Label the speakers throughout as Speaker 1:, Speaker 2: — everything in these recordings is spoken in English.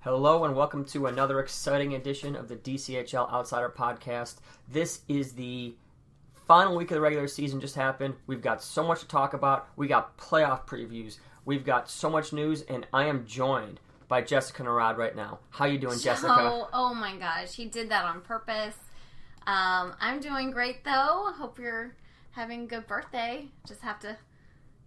Speaker 1: Hello and welcome to another exciting edition of the DCHL Outsider Podcast. This is the final week of the regular season just happened. We've got so much to talk about. We got playoff previews. We've got so much news, and I am joined by Jessica Narod right now. How you doing, Jessica?
Speaker 2: Oh my gosh, he did that on purpose. I'm doing great though. Hope you're having a good birthday. Just have to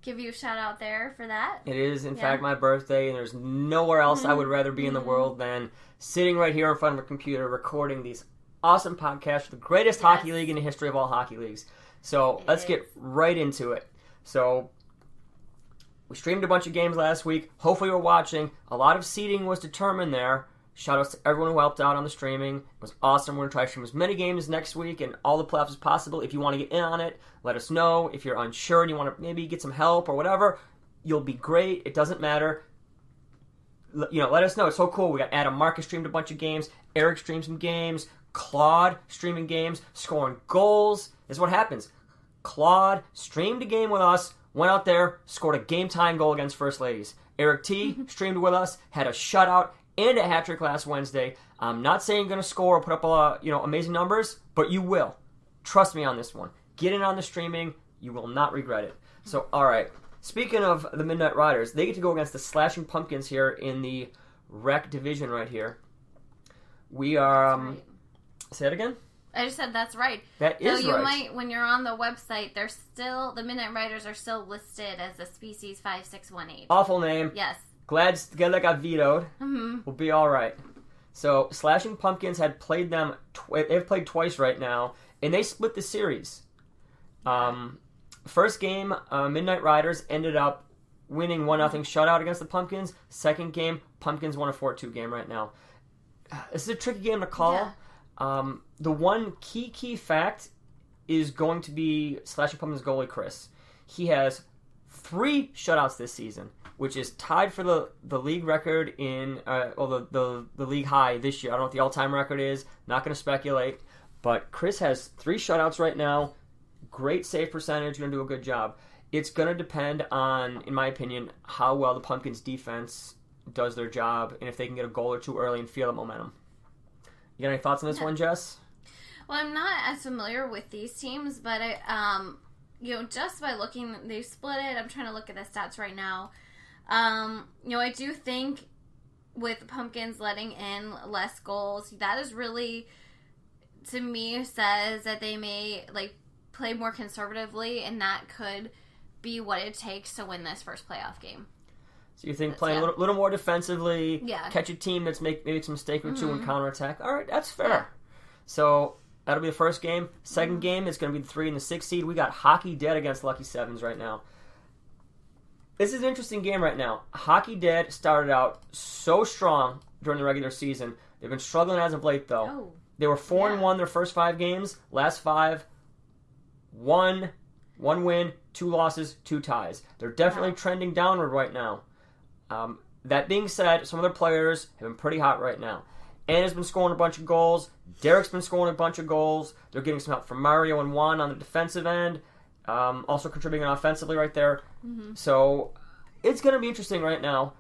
Speaker 2: give you a shout out there for that.
Speaker 1: It is, in fact, my birthday, and there's nowhere else I would rather be in the world than sitting right here in front of a computer recording these awesome podcasts for the greatest hockey league in the history of all hockey leagues. So let's get right into it. So we streamed a bunch of games last week. Hopefully you're watching. A lot of seeding was determined there. Shout outs to everyone who helped out on the streaming. It was awesome. We're going to try to stream as many games next week and all the playoffs as possible. If you want to get in on it, let us know. If you're unsure and you want to maybe get some help or whatever, you'll be great. It doesn't matter. Let us know. It's so cool. We got Adam Marcus streamed a bunch of games. Eric streamed some games. Claude streaming games. Scoring goals. This is what happens. Claude streamed a game with us. Went out there. Scored a game-tying goal against First Ladies. Eric T. streamed with us. Had a shutout and a hat trick last Wednesday. I'm not saying you're going to score or put up amazing numbers, but you will. Trust me on this one. Get in on the streaming. You will not regret it. So, all right. Speaking of the Midnight Riders, they get to go against the Slashing Pumpkins here in the Rec division right here. We are...
Speaker 2: That's right.
Speaker 1: Say that again?
Speaker 2: I just said that's right.
Speaker 1: That is right.
Speaker 2: So you might, when you're on the website, the Midnight Riders are still listed as the Species 5618.
Speaker 1: Awful name.
Speaker 2: Yes.
Speaker 1: Glad that got vetoed.
Speaker 2: Mm-hmm.
Speaker 1: We'll be all right. So, Slashing Pumpkins had played them. They've played twice right now, and they split the series. First game, Midnight Riders ended up winning 1-0 shutout against the Pumpkins. Second game, Pumpkins won a 4-2 game right now. This is a tricky game to call. Yeah. The one key fact is going to be Slashing Pumpkins goalie Chris. He has 3 shutouts this season, which is tied for the league record in, the league high this year. I don't know what the all-time record is. Not going to speculate. But Chris has 3 shutouts right now. Great save percentage. Going to do a good job. It's going to depend on, in my opinion, how well the Pumpkins defense does their job and if they can get a goal or two early and feel the momentum. You got any thoughts on this one, Jess?
Speaker 2: Well, I'm not as familiar with these teams, but just by looking, they've split it. I'm trying to look at the stats right now. I do think with Pumpkins letting in less goals, that is really, to me, says that they may play more conservatively, and that could be what it takes to win this first playoff game.
Speaker 1: So you think playing a little more defensively,
Speaker 2: yeah.
Speaker 1: Catch a team that's maybe some mistake or two and counterattack. All right, that's fair.
Speaker 2: Yeah.
Speaker 1: So that'll be the first game. Second game is going to be the 3 and the 6 seed. We got Hockey Dead against Lucky Sevens right now. This is an interesting game right now. Hockey Dead started out so strong during the regular season. They've been struggling as of late, though.
Speaker 2: Oh.
Speaker 1: They were 4-1 their first 5 games. Last 5, 1 win, 2 losses, 2 ties. They're definitely trending downward right now. That being said, some of their players have been pretty hot right now. Anna's been scoring a bunch of goals. Derek's been scoring a bunch of goals. They're getting some help from Mario and Juan on the defensive end. Also contributing offensively right there. Mm-hmm. So it's going to be interesting right now.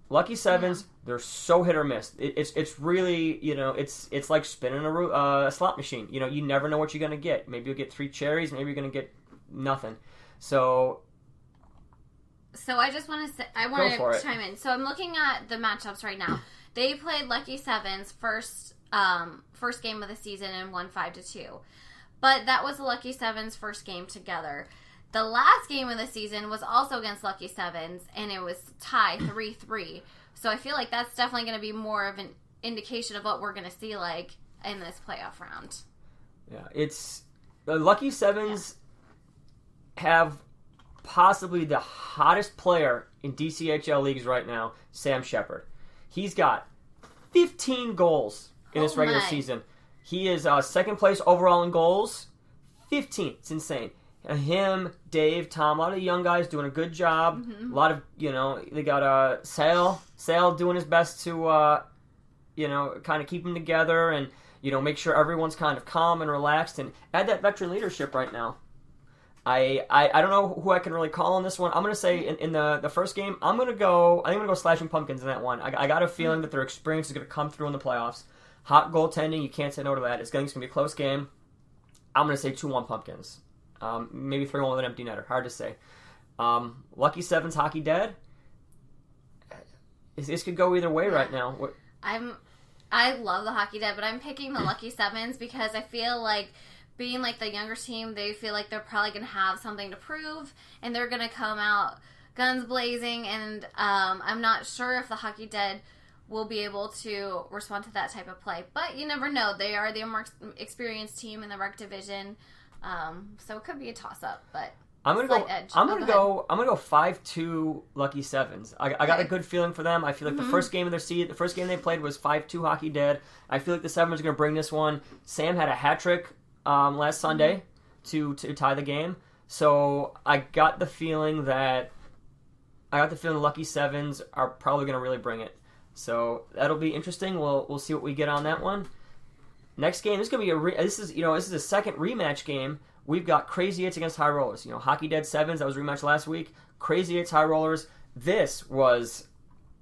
Speaker 1: Lucky Sevens, they're so hit or miss. It's really, it's like spinning a slot machine. You never know what you're going to get. Maybe you'll get 3 cherries. Maybe you're going to get nothing. So
Speaker 2: I just want to say, I want to chime in. So I'm looking at the matchups right now. They played Lucky Sevens first game of the season and won 5-2. But that was the Lucky Sevens first game together. The last game of the season was also against Lucky Sevens, and it was tied 3-3. So I feel like that's definitely going to be more of an indication of what we're going to see in this playoff round.
Speaker 1: Yeah, it's the Lucky Sevens have possibly the hottest player in DCHL leagues right now, Sam Shepard. He's got 15 goals in this regular season. He is second place overall in goals. 15. It's insane. Him, Dave, Tom, a lot of young guys doing a good job. Mm-hmm. A lot of, they got Sale doing his best to, kind of keep them together and, make sure everyone's kind of calm and relaxed and add that veteran leadership right now. I don't know who I can really call on this one. I'm going to say in the first game, I think I'm going to go Slashing Pumpkins in that one. I got a feeling that their experience is going to come through in the playoffs. Hot goaltending, you can't say no to that. It's going to be a close game. I'm going to say 2-1 Pumpkins. Maybe 3-1 with an empty netter. Hard to say. Lucky Sevens Hockey Dead. This could go either way right now.
Speaker 2: I love the Hockey Dead, but I'm picking the Lucky Sevens because I feel like being like the younger team, they feel like they're probably going to have something to prove, and they're going to come out guns blazing, and I'm not sure if the Hockey Dead will be able to respond to that type of play. But you never know. They are the more experienced team in the rec division, so it could be a toss-up, but...
Speaker 1: I'm gonna go 5-2 Lucky Sevens. I got a good feeling for them. I feel like the first game of their season, the first game they played was 5-2 Hockey Dead. I feel like the Sevens are gonna bring this one. Sam had a hat trick last Sunday to tie the game, so I got the feeling the Lucky Sevens are probably gonna really bring it. So that'll be interesting. We'll see what we get on that one. Next game, this is gonna be this is a second rematch game. We've got Crazy Eights against High Rollers. Hockey Dead Sevens, that was a rematch last week. Crazy Eights, High Rollers. This was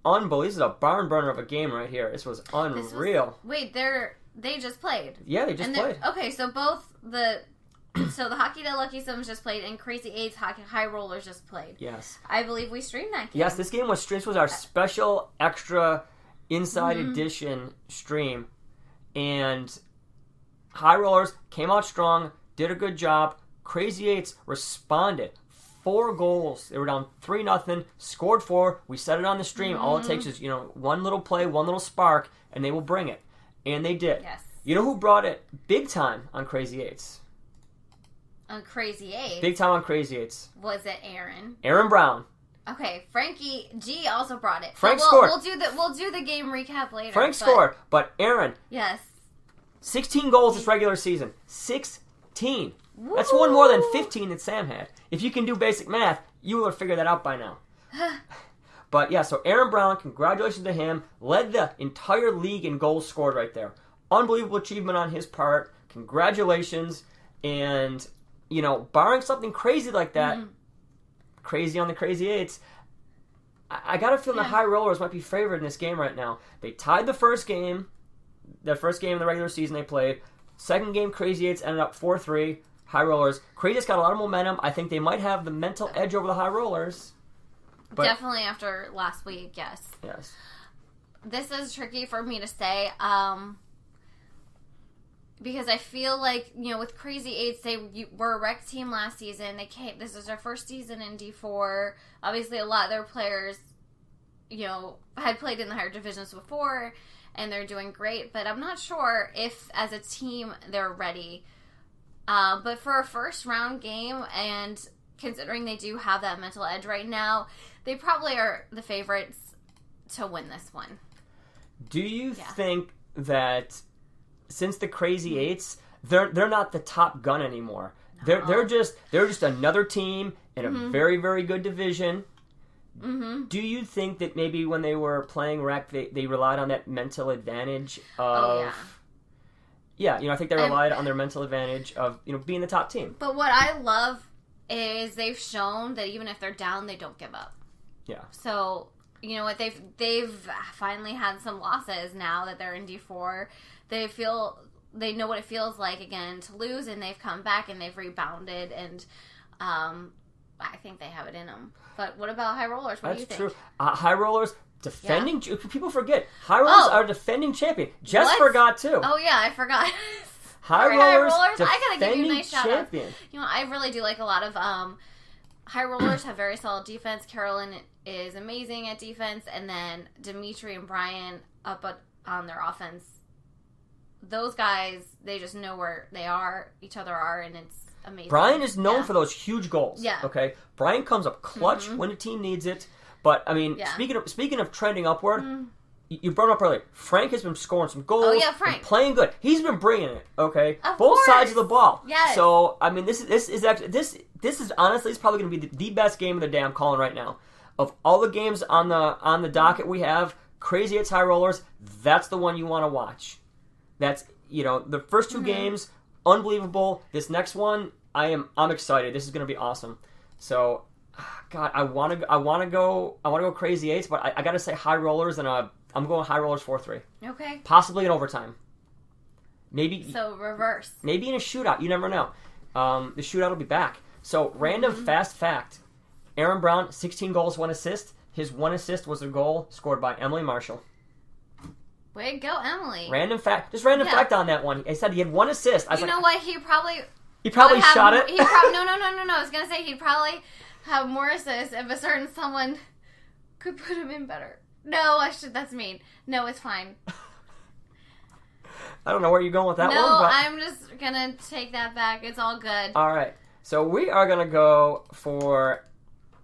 Speaker 1: unbelievable. This is a barn burner of a game right here. This was unreal.
Speaker 2: They just played.
Speaker 1: Yeah, they just played.
Speaker 2: Okay, so the Hockey Dead Lucky Sevens just played, and Crazy Eights High Rollers just played.
Speaker 1: Yes.
Speaker 2: I believe we streamed that game.
Speaker 1: Yes, this game was streamed. This was our special extra Inside Edition stream. And High Rollers came out strong. Did a good job. Crazy Eights responded. 4 goals. They were down 3-0. Scored 4. We said it on the stream. All it takes is, one little play, one little spark, and they will bring it. And they did.
Speaker 2: Yes.
Speaker 1: You know who brought it big time on Crazy Eights?
Speaker 2: On Crazy Eights?
Speaker 1: Big time on Crazy Eights.
Speaker 2: Was it Aaron?
Speaker 1: Aaron Brown.
Speaker 2: Okay, Frankie G also brought it.
Speaker 1: Frank scored.
Speaker 2: We'll do the game recap later.
Speaker 1: Frank scored, but Aaron.
Speaker 2: Yes.
Speaker 1: 16 goals this regular season. 16. Woo! That's one more than 15 that Sam had. If you can do basic math, you will have figured that out by now. But yeah, so Aaron Brown, congratulations to him. Led the entire league in goals scored right there. Unbelievable achievement on his part. Congratulations. And, barring something crazy like that, crazy on the Crazy Eights, I got a feeling the High Rollers might be favored in this game right now. They tied the first game of the regular season they played. Second game, Crazy Eights ended up 4-3. High Rollers. Crazy Eights got a lot of momentum. I think they might have the mental edge over the High Rollers. But
Speaker 2: definitely after last week, yes.
Speaker 1: Yes. This
Speaker 2: is tricky for me to say, because I feel like, with Crazy Eights, they were a rec team last season. This is their first season in D4. Obviously, a lot of their players, had played in the higher divisions before, and they're doing great, but I'm not sure if, as a team, they're ready. But for a first-round game, and considering they do have that mental edge right now, they probably are the favorites to win this one.
Speaker 1: Do you think that, since the Crazy Eights, they're not the top gun anymore? No. They're just another team in a very, very good division. Do you think that maybe when they were playing rec, they relied on that mental advantage of... I think they relied on their mental advantage of, being the top team.
Speaker 2: But what I love is they've shown that even if they're down, they don't give up.
Speaker 1: Yeah.
Speaker 2: So, you know what, they've finally had some losses now that they're in D4. They know what it feels like again to lose, and they've come back and they've rebounded, and I think they have it in them. But what about High Rollers? What do you think?
Speaker 1: That's true. High Rollers, defending... Yeah. People forget. High Rollers are defending champion. Jess forgot, too.
Speaker 2: Oh, yeah, I forgot.
Speaker 1: High Rollers,
Speaker 2: I gotta give you a nice
Speaker 1: champion.
Speaker 2: Shout-out. I really do like a lot of... High Rollers have very solid defense. Carolyn is amazing at defense. And then Dimitri and Brian up on their offense. Those guys, they just know where each other are, and it's amazing. Brian
Speaker 1: is known for those huge goals.
Speaker 2: Yeah.
Speaker 1: Okay? Brian comes up clutch when the team needs it. But, speaking of trending upward, you brought it up earlier. Frank has been scoring some goals.
Speaker 2: Oh, yeah, Frank.
Speaker 1: Playing good. He's been bringing it, okay?
Speaker 2: Of
Speaker 1: Both
Speaker 2: course.
Speaker 1: sides of the ball.
Speaker 2: Yes.
Speaker 1: So, this is honestly, it's probably going to be the best game of the day I'm calling right now. Of all the games on the docket we have, Crazy Eights High Rollers, that's the one you want to watch. That's, the first two games, unbelievable. This next one, I'm excited. This is going to be awesome. So, God, I want to go crazy eights, but I got to say high rollers, and I'm going high rollers 4-3.
Speaker 2: Okay.
Speaker 1: Possibly in overtime. Maybe.
Speaker 2: So reverse.
Speaker 1: Maybe in a shootout. You never know. The shootout will be back. So, random fast fact: Aaron Brown, 16 goals, 1 assist. His 1 assist was a goal scored by Emily Marshall.
Speaker 2: Way to go, Emily.
Speaker 1: Random fact. Just random fact on that one. I said he had 1 assist.
Speaker 2: You know what? He probably
Speaker 1: shot it?
Speaker 2: No. I was going to say he'd probably have more assists if a certain someone could put him in better. No, that's mean. No, it's fine.
Speaker 1: I don't know where you're going with that one.
Speaker 2: No,
Speaker 1: but...
Speaker 2: I'm just going to take that back. It's all good.
Speaker 1: All right. So we are going to go for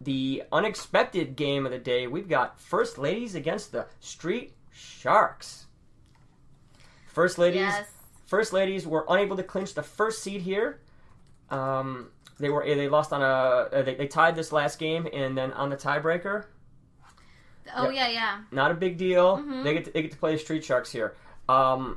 Speaker 1: the unexpected game of the day. We've got First Ladies against the Street Sharks. First Ladies were unable to clinch the first seed here. They lost on they tied this last game, and then on the tiebreaker.
Speaker 2: Oh yeah.
Speaker 1: Not a big deal. Mm-hmm. They get to play the Street Sharks here.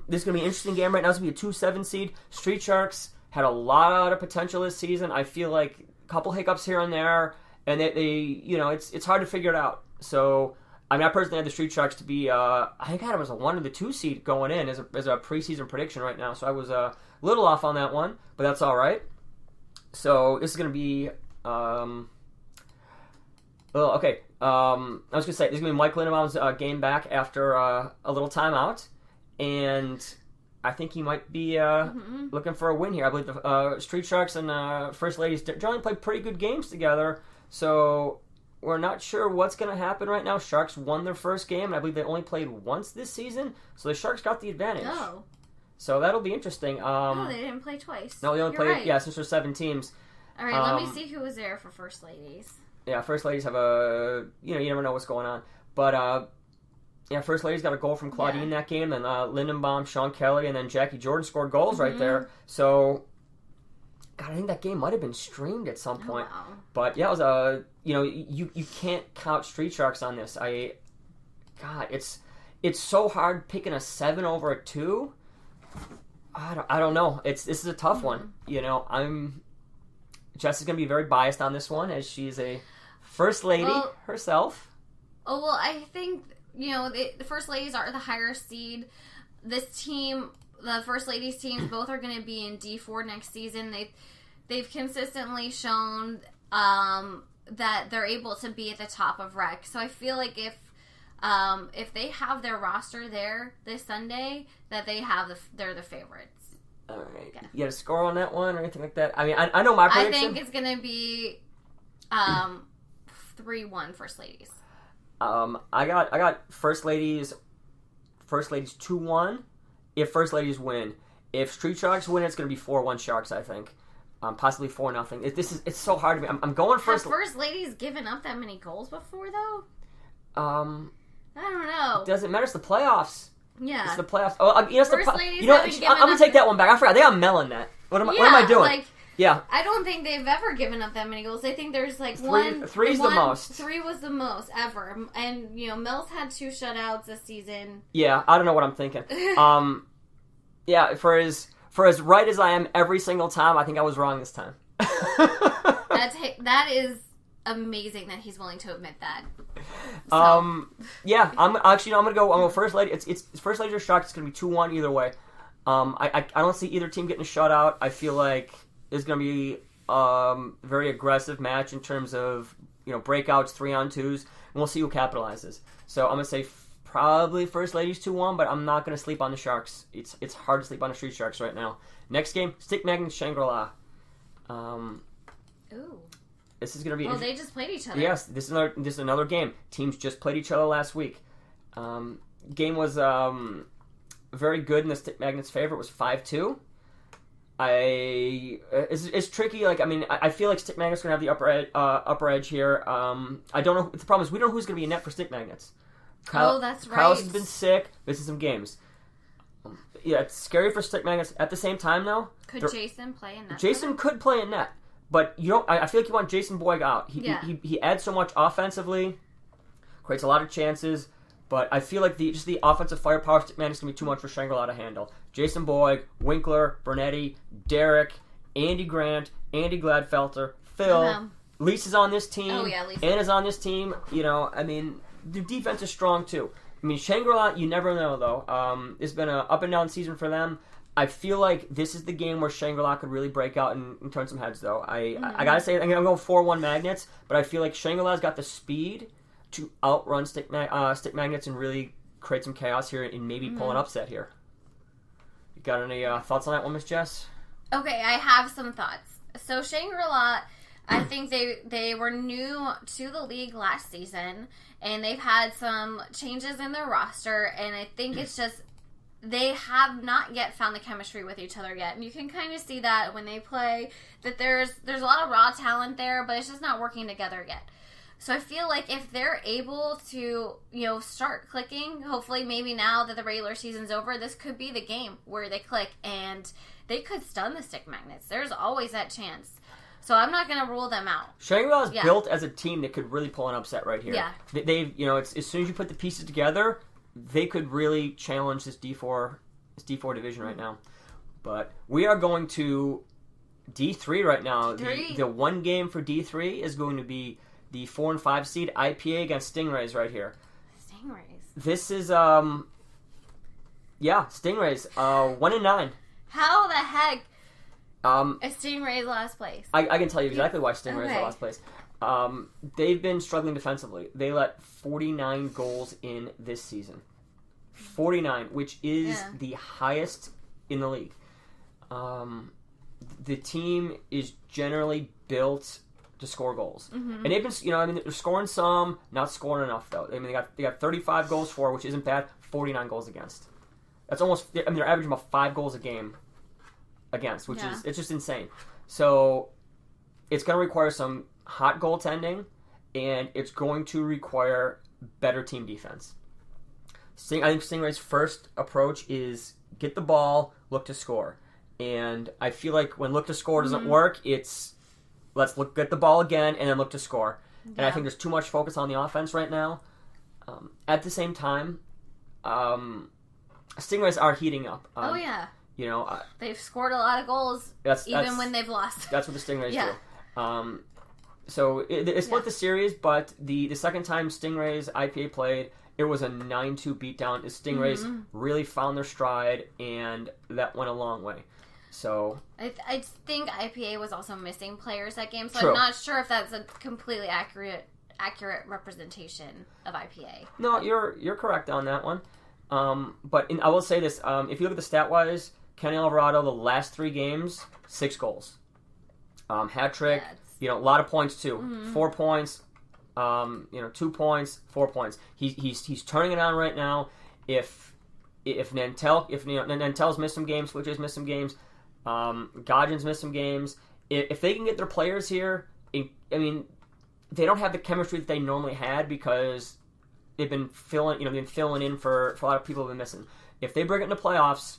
Speaker 1: This is gonna be an interesting game right now. It's gonna be a 2-7 seed. Street Sharks had a lot of potential this season. I feel like a couple hiccups here and there, and they it's hard to figure it out. So. I mean, I personally had the Street Sharks to be, I think I had them as a 1 or the 2 seed going in as a preseason prediction right now. So I was a little off on that one, but that's all right. So this is going to be, okay. I was going to say, this is going to be Mike Lindenbaum's game back after a little timeout. And I think he might be looking for a win here. I believe the Street Sharks and First Ladies generally play pretty good games together. So... we're not sure what's going to happen right now. Sharks won their first game, and I believe they only played once this season, so the Sharks got the advantage.
Speaker 2: Oh.
Speaker 1: So that'll be interesting.
Speaker 2: No, they didn't play twice.
Speaker 1: No, they only played, right. Since there's 7 teams.
Speaker 2: All right, let me see who was there for First Ladies.
Speaker 1: Yeah, First Ladies have you never know what's going on. But, First Ladies got a goal from Claudine that game, and Lindenbaum, Sean Kelly, and then Jackie Jordan scored goals right there. So... God, I think that game might have been streamed at some point.
Speaker 2: Wow.
Speaker 1: But yeah, it was you can't count Street Sharks on this. It's so hard picking a 7 over a 2. I don't know. This is a tough one. Jess is gonna be very biased on this one as she's a First Lady herself.
Speaker 2: Oh well, I think the First Ladies are the higher seed. This team. The First Ladies teams both are going to be in D4 next season. They've consistently shown that they're able to be at the top of rec. So I feel like if they have their roster there this Sunday, that they're the favorites.
Speaker 1: All right. Yeah. You got a score on that one or anything like that? I mean, I know my prediction.
Speaker 2: I think it's going to be 3-1 First Ladies.
Speaker 1: I got First Ladies 2-1. If First Ladies win. If Street Sharks win, it's going to be 4-1 Sharks, I think. Possibly 4-0. It's so hard to be. I'm going First...
Speaker 2: Have First Ladies given up that many goals before, though?
Speaker 1: I
Speaker 2: don't know.
Speaker 1: It doesn't matter. It's the playoffs.
Speaker 2: Yeah.
Speaker 1: It's the playoffs. Oh,
Speaker 2: First Ladies
Speaker 1: I'm going to take that one back. I forgot. They got Mellon that. What am I doing? Yeah.
Speaker 2: I don't think they've ever given up that many goals. I think there's
Speaker 1: Three's the most.
Speaker 2: 3 was the most ever. And, Mills had 2 shutouts this season.
Speaker 1: Yeah, I don't know what I'm thinking. Yeah, for as right as I am every single time, I think I was wrong this time.
Speaker 2: That is amazing that he's willing to admit that.
Speaker 1: So. Yeah, I'm gonna go First Lady. It's First Lady or Sharks. It's gonna be 2-1 either way. I don't see either team getting a shutout. I feel like it's gonna be a very aggressive match in terms of breakouts, 3-on-2s, and we'll see who capitalizes. So I'm gonna say probably First Ladies 2-1, but I'm not gonna sleep on the Sharks. It's hard to sleep on the Street Sharks right now. Next game, Stick Magnets Shangri-La.
Speaker 2: Ooh.
Speaker 1: This is gonna be.
Speaker 2: Well, they just played each other.
Speaker 1: Yes, this is another game. Teams just played each other last week. Game was very good in the Stick Magnets' favor. It was 5-2. It's tricky. I feel like Stick Magnets are gonna have the upper edge here. I don't know. The problem is we don't know who's gonna be in net for Stick Magnets.
Speaker 2: That's right.
Speaker 1: Kyle's has been sick. Missing some games. Yeah, it's scary for Stick Magnets. At the same time, though,
Speaker 2: could Jason play in net?
Speaker 1: Jason could play in net, but you don't. I feel like you want Jason Boyd out. He adds so much offensively, creates a lot of chances. But I feel like the offensive firepower Stick Magnets is going to be too much for Shangri-La to handle. Jason Boyd, Winkler, Bernetti, Derek, Andy Grant, Andy Gladfelter, Phil. Lisa's on this team.
Speaker 2: Oh, yeah, Lisa.
Speaker 1: Anna's on this team. The defense is strong, too. Shangri-La, you never know, though. It's been an up-and-down season for them. I feel like this is the game where Shangri-La could really break out and turn some heads, though. I gotta say, I'm gonna go 4-1 Magnets, but I feel like Shangri-La's got the speed to outrun Stick Magnets and really create some chaos here and maybe pull an upset here. You got any thoughts on that one, Miss Jess?
Speaker 2: Okay, I have some thoughts. So Shangri-La, I think they were new to the league last season, and they've had some changes in their roster, and I think it's just they have not yet found the chemistry with each other yet. And you can kind of see that when they play, that there's a lot of raw talent there, but it's just not working together yet. So I feel like if they're able to, start clicking, hopefully maybe now that the regular season's over, this could be the game where they click and they could stun the Stick Magnets. There's always that chance. So I'm not going to rule them out.
Speaker 1: Shangri-La is built as a team that could really pull an upset right here.
Speaker 2: Yeah.
Speaker 1: They've, it's, as soon as you put the pieces together, they could really challenge this D4 division right now. But we are going to D3 right now. The one game for D3 is going to be the 4 and 5 seed IPA against Stingrays right here.
Speaker 2: Stingrays.
Speaker 1: This is Stingrays 1 and 9.
Speaker 2: How the heck? Is Stingrays last place?
Speaker 1: I can tell you exactly why Stingrays are last place. They've been struggling defensively. They let 49 goals in this season. 49, which is the highest in the league. The team is generally built to score goals. Mm-hmm. And they've been, they're scoring some, not scoring enough, though. They got 35 goals for, which isn't bad, 49 goals against. That's almost, they're averaging about 5 goals a game against, which is, it's just insane. So, it's going to require some hot goaltending, and it's going to require better team defense. I think Stingray's first approach is get the ball, look to score. And I feel like when look to score doesn't work, it's get the ball again and then look to score. Yeah. And I think there's too much focus on the offense right now. At the same time, Stingrays are heating up.
Speaker 2: They've scored a lot of goals even when they've lost.
Speaker 1: That's what the Stingrays do. So it split the series, but the second time Stingrays IPA played, it was a 9-2 beatdown. The Stingrays really found their stride, and that went a long way. So
Speaker 2: I think IPA was also missing players that game, so
Speaker 1: True.
Speaker 2: I'm not sure if that's a completely accurate representation of IPA.
Speaker 1: No, you're correct on that one. But I will say this: if you look at the stat wise, Kenny Alvarado, the last 3 games, 6 goals, hat trick. A lot of points too. 4 points. 2 points, 4 points. He's turning it on right now. If Nantel's missed some games, Switch's missed some games, Godgin's missed some games. If they can get their players here, they don't have the chemistry that they normally had because they've been filling in for a lot of people who've been missing. If they bring it into playoffs,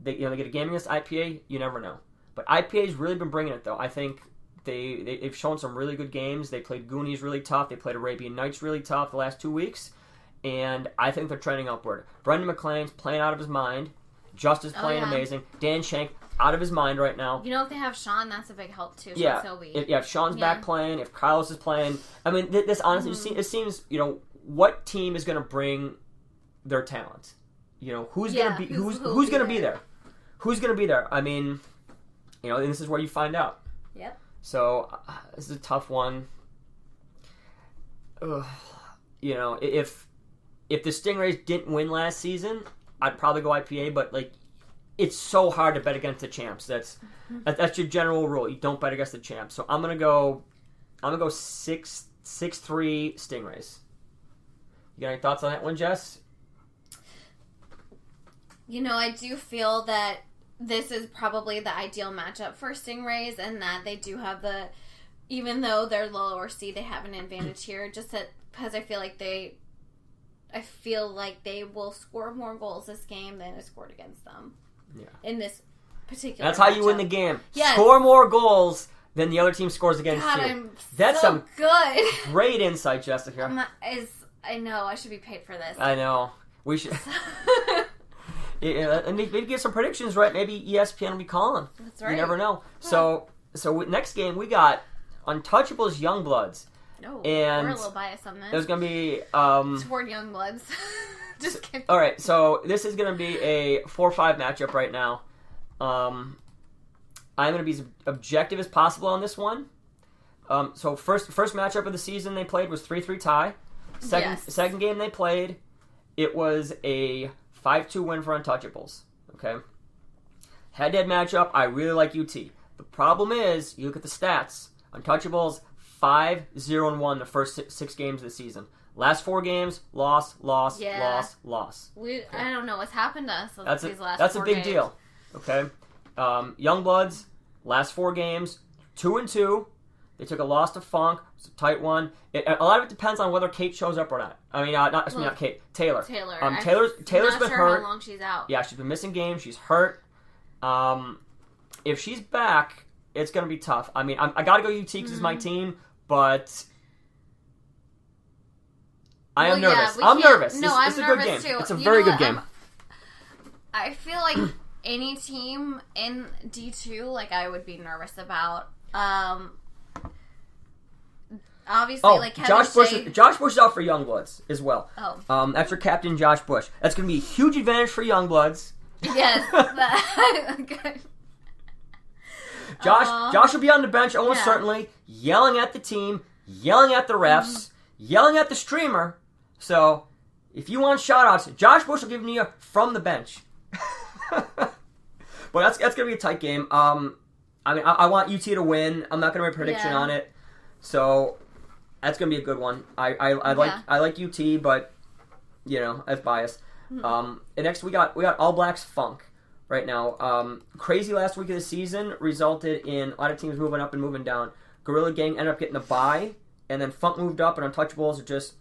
Speaker 1: they get a game against IPA. You never know. But IPA's really been bringing it though. I think. They've shown some really good games. They played Goonies really tough. They played Arabian Nights really tough the last 2 weeks. And I think they're trending upward. Brendan McLean's playing out of his mind. Justice playing amazing. Dan Shank out of his mind right now.
Speaker 2: If they have Sean, that's a big help too.
Speaker 1: Yeah. If Sean's back playing, if Carlos is playing. This honestly, it seems, what team is going to bring their talent? Who's going to be who's going to be there? Who's going to be there? And this is where you find out.
Speaker 2: Yep.
Speaker 1: So, this is a tough one. If the Stingrays didn't win last season, I'd probably go IPA, but, it's so hard to bet against the champs. That's your general rule. You don't bet against the champs. So, I'm going to go 6-3 Stingrays. You got any thoughts on that one, Jess?
Speaker 2: I do feel that this is probably the ideal matchup for Stingrays, and that they do have even though they're lower seed, they have an advantage here. Just because I feel like they will score more goals this game than is scored against them. Yeah. In this particular,
Speaker 1: that's how you win the game. Yes. Score more goals than the other team scores against you. That's so
Speaker 2: good.
Speaker 1: Great insight, Jessica.
Speaker 2: I know I should be paid for this.
Speaker 1: I know we should. And maybe get some predictions right. Maybe ESPN will be calling.
Speaker 2: That's right.
Speaker 1: You never know. Yeah. So next game we got Untouchables Youngbloods.
Speaker 2: No,
Speaker 1: and
Speaker 2: we're a little biased on this.
Speaker 1: There's going to be...
Speaker 2: toward Youngbloods. Just kidding.
Speaker 1: All right, so this is going to be a 4-5 matchup right now. I'm going to be as objective as possible on this one. So first matchup of the season they played was 3-3 tie. Second game they played, it was a 5-2 win for Untouchables. Okay. Head-to-head matchup, I really like UT. The problem is, you look at the stats. Untouchables 5-0-1 the first 6 games of the season. Last 4 games, loss.
Speaker 2: Okay. I don't know what's happened to us these last 4 games.
Speaker 1: That's a big deal. Okay. Youngbloods, last 4 games, 2-2. They took a loss to Funk. It's a tight one. A lot of it depends on whether Kate shows up or not. I mean, not Kate. Taylor.
Speaker 2: Taylor's
Speaker 1: been hurt.
Speaker 2: How long she's out?
Speaker 1: Yeah, she's been missing games. She's hurt. If she's back, it's going to be tough. I mean, I got to go UT because it's my team, but I am nervous. I'm nervous.
Speaker 2: No, I'm nervous too.
Speaker 1: It's a very good game.
Speaker 2: I feel like any team in D2, like I would be nervous about. Obviously, Kevin
Speaker 1: Josh Bush is out for Youngbloods as well.
Speaker 2: Oh.
Speaker 1: That's for Captain Josh Bush. That's going to be a huge advantage for Youngbloods.
Speaker 2: Yes. Good.
Speaker 1: Josh will be on the bench almost certainly, yelling at the team, yelling at the refs, yelling at the streamer. So, if you want shoutouts, Josh Bush will give you from the bench. But that's going to be a tight game. I mean, I want UT to win. I'm not going to make a prediction on it. So, that's going to be a good one. I like UT, but, that's biased. And next we got All Blacks Funk right now. Crazy last week of the season resulted in a lot of teams moving up and moving down. Gorilla Gang ended up getting a bye, and then Funk moved up, and Untouchables are just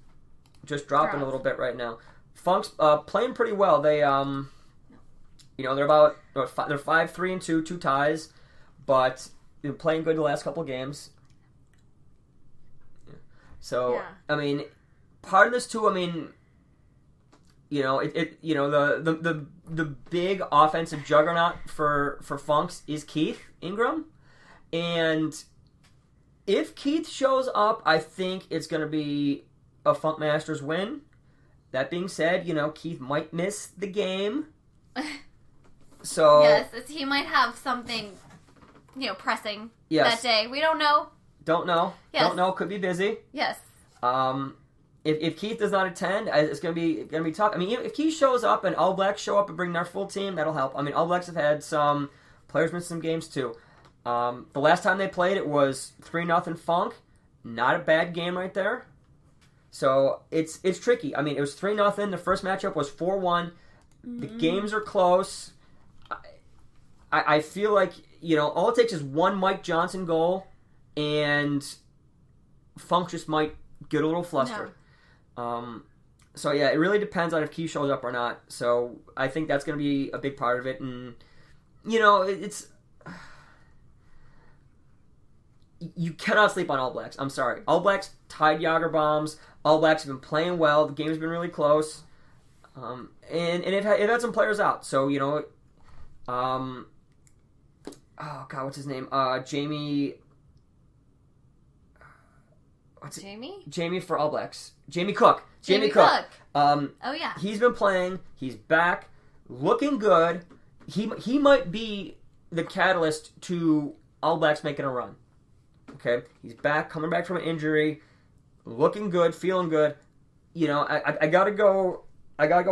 Speaker 1: dropping a little bit right now. Funk's playing pretty well. They they're 5-3-2, 2 ties, but they've been playing good the last couple of games. So I mean, part of this too. I mean, the big offensive juggernaut for Funks is Keith Ingram, and if Keith shows up, I think it's going to be a Funk Masters win. That being said, Keith might miss the game. So
Speaker 2: yes, he might have something, pressing that day. We don't know.
Speaker 1: Don't know.
Speaker 2: Yes.
Speaker 1: Don't know. Could be busy.
Speaker 2: Yes.
Speaker 1: If Keith does not attend, it's gonna be tough. I mean, if Keith shows up and All Blacks show up and bring their full team, that'll help. I mean, All Blacks have had some players miss some games too. The last time they played, it was 3-0 Funk. Not a bad game right there. So it's tricky. I mean, it was 3-0. The first matchup was 4-1. The games are close. I feel like all it takes is one Mike Johnson goal, and Funk just might get a little flustered. No. So yeah, it really depends on if Keith shows up or not. So I think that's going to be a big part of it, and it's you cannot sleep on All Blacks. I'm sorry, All Blacks tied Yager Bombs. All Blacks have been playing well. The game's been really close, and it had some players out. So oh God, what's his name? Jamie. Jamie for All Blacks. Jamie Cook. Jamie Cook.
Speaker 2: Oh yeah.
Speaker 1: He's been playing. He's back, looking good. He might be the catalyst to All Blacks making a run. Okay, he's back, coming back from an injury, looking good, feeling good. I gotta go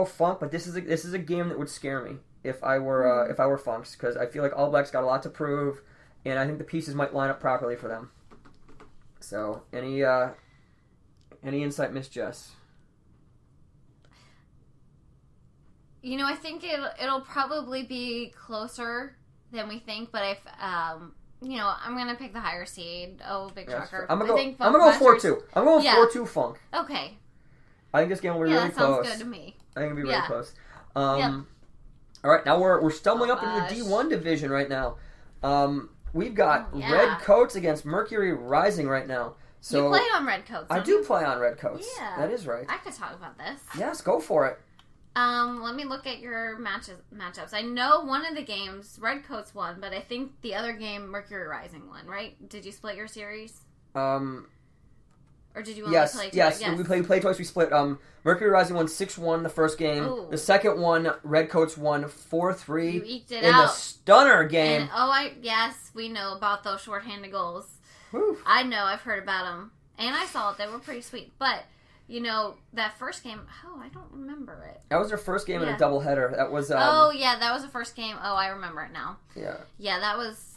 Speaker 1: Funk, but this is a game that would scare me if I were Funks, because I feel like All Blacks got a lot to prove, and I think the pieces might line up properly for them. So, any insight, Miss Jess?
Speaker 2: I think it'll probably be closer than we think, but if I'm gonna pick the higher seed. Oh, big shocker!
Speaker 1: I'm gonna go 4-2. I'm going 4-2 Funk.
Speaker 2: Okay.
Speaker 1: I think this game will be really close.
Speaker 2: That sounds good to me.
Speaker 1: I think it'll be really close. All right, now we're stumbling up into the D1 division right now. We've got Red Coats against Mercury Rising right now. So
Speaker 2: you play on Red Coats.
Speaker 1: I do play on Red Coats.
Speaker 2: Yeah,
Speaker 1: that is right.
Speaker 2: I could talk about this.
Speaker 1: Yes, go for it.
Speaker 2: Let me look at your matchups. I know one of the games Redcoats won, but I think the other game Mercury Rising won, right? Did you split your series? Or did you only play twice?
Speaker 1: Yes. We played twice. We split. Mercury Rising won 6-1 the first game.
Speaker 2: Ooh.
Speaker 1: The second one, Redcoats won 4-3.
Speaker 2: You eked it
Speaker 1: in
Speaker 2: out.
Speaker 1: the stunner game.
Speaker 2: And, yes, we know about those shorthanded goals.
Speaker 1: Whew.
Speaker 2: I know. I've heard about them. And I saw it. They were pretty sweet. But, that first game, I don't remember it.
Speaker 1: That was their first game in a doubleheader. That was...
Speaker 2: that was the first game. Oh, I remember it now.
Speaker 1: Yeah.
Speaker 2: Yeah, that was...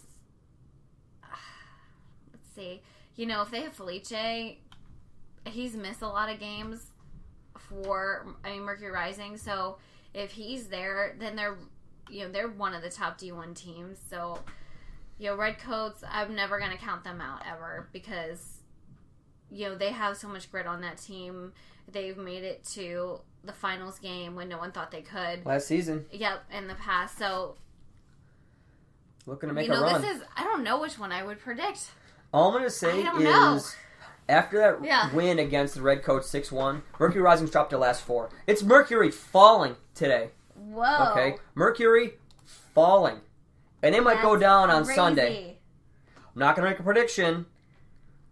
Speaker 2: Let's see. If they have Felice... He's missed a lot of games for Mercury Rising, so if he's there, then they're one of the top D1 teams. So Redcoats, I'm never gonna count them out ever because they have so much grit on that team. They've made it to the finals game when no one thought they could
Speaker 1: last season.
Speaker 2: Yep, in the past. So
Speaker 1: looking to make a run.
Speaker 2: I don't know which one I would predict.
Speaker 1: All I'm gonna say is. After that win against the Redcoats 6-1, Mercury Rising's dropped their last 4. It's Mercury falling today.
Speaker 2: Whoa.
Speaker 1: Okay? I'm they might go down on Sunday. I'm not going to make a prediction,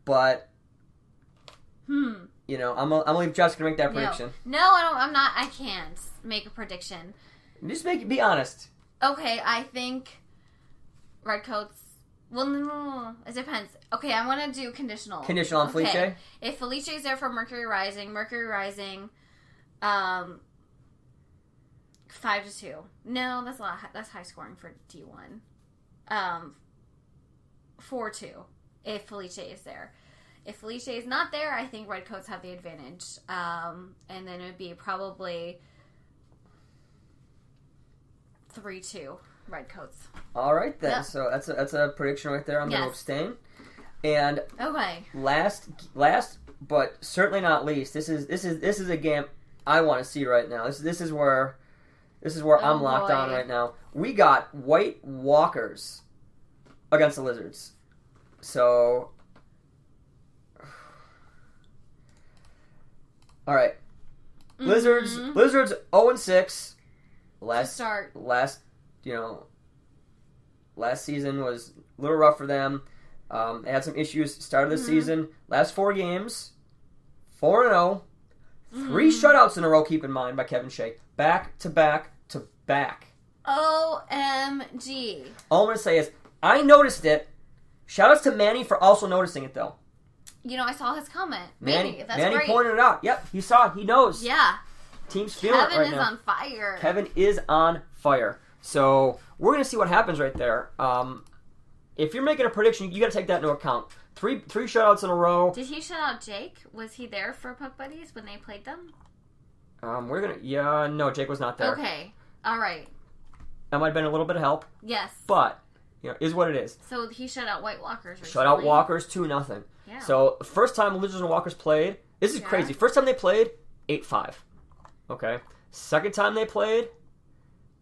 Speaker 1: but, I'm going to leave Jessica to make that prediction.
Speaker 2: No, I can't make a prediction.
Speaker 1: Just be honest.
Speaker 2: Okay, I think Redcoats... Well, no. It depends. Okay, I'm going to do conditional.
Speaker 1: Conditional on Felice?
Speaker 2: Okay. If Felice is there for Mercury Rising, 5-2. No, that's a lot. That's high scoring for D1. 4-2. If Felice is there. If Felice is not there, I think Redcoats have the advantage. And then it would be probably 3-2. Redcoats.
Speaker 1: All right then.
Speaker 2: Yep.
Speaker 1: So that's a prediction right there. I'm going to abstain. And
Speaker 2: okay.
Speaker 1: Last, but certainly not least. This is a game I want to see right now. This is where I'm locked on right now. We got White Walkers against the Lizards. So, all right.
Speaker 2: Mm-hmm.
Speaker 1: Lizards 0-6. Last season was a little rough for them. They had some issues start of the season. Last 4 games, 4-0. 3 shutouts in a row, keep in mind, by Kevin Shea. Back to back to back.
Speaker 2: OMG.
Speaker 1: All I'm going to say is, I noticed it. Shoutouts to Manny for also noticing it, though.
Speaker 2: I saw his comment.
Speaker 1: Manny
Speaker 2: great.
Speaker 1: pointed it out. Yep, he saw it. He knows.
Speaker 2: Yeah.
Speaker 1: Team's feeling it right now.
Speaker 2: Kevin is on fire.
Speaker 1: Kevin is on fire. So, we're going to see what happens right there. If you're making a prediction, you got to take that into account. Three shutouts in a row.
Speaker 2: Did he shut out Jake? Was he there for Puck Buddies when they played them?
Speaker 1: No, Jake was not there.
Speaker 2: Okay. All right.
Speaker 1: That might have been a little bit of help.
Speaker 2: Yes.
Speaker 1: But, is what it is.
Speaker 2: So, he shut out White Walkers recently.
Speaker 1: Shut out Walkers 2-0.
Speaker 2: Yeah.
Speaker 1: So, first time Lizards and Walkers played, this is crazy. First time they played, 8-5. Okay. Second time they played,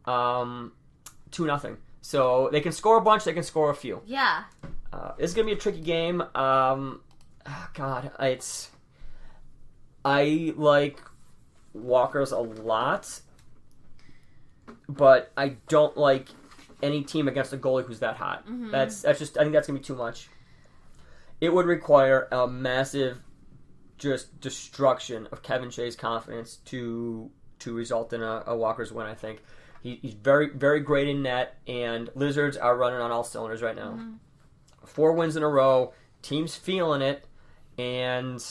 Speaker 1: 2-0. So they can score a bunch, they can score a few.
Speaker 2: Yeah.
Speaker 1: It's gonna be a tricky game. I like Walkers a lot, but I don't like any team against a goalie who's that hot. Mm-hmm. That's just, I think that's gonna be too much. It would require a massive just destruction of Kevin Shea's confidence to result in a Walkers win, I think. He's very, very great in net, and Lizards are running on all cylinders right now. Mm-hmm. 4 wins in a row, team's feeling it, and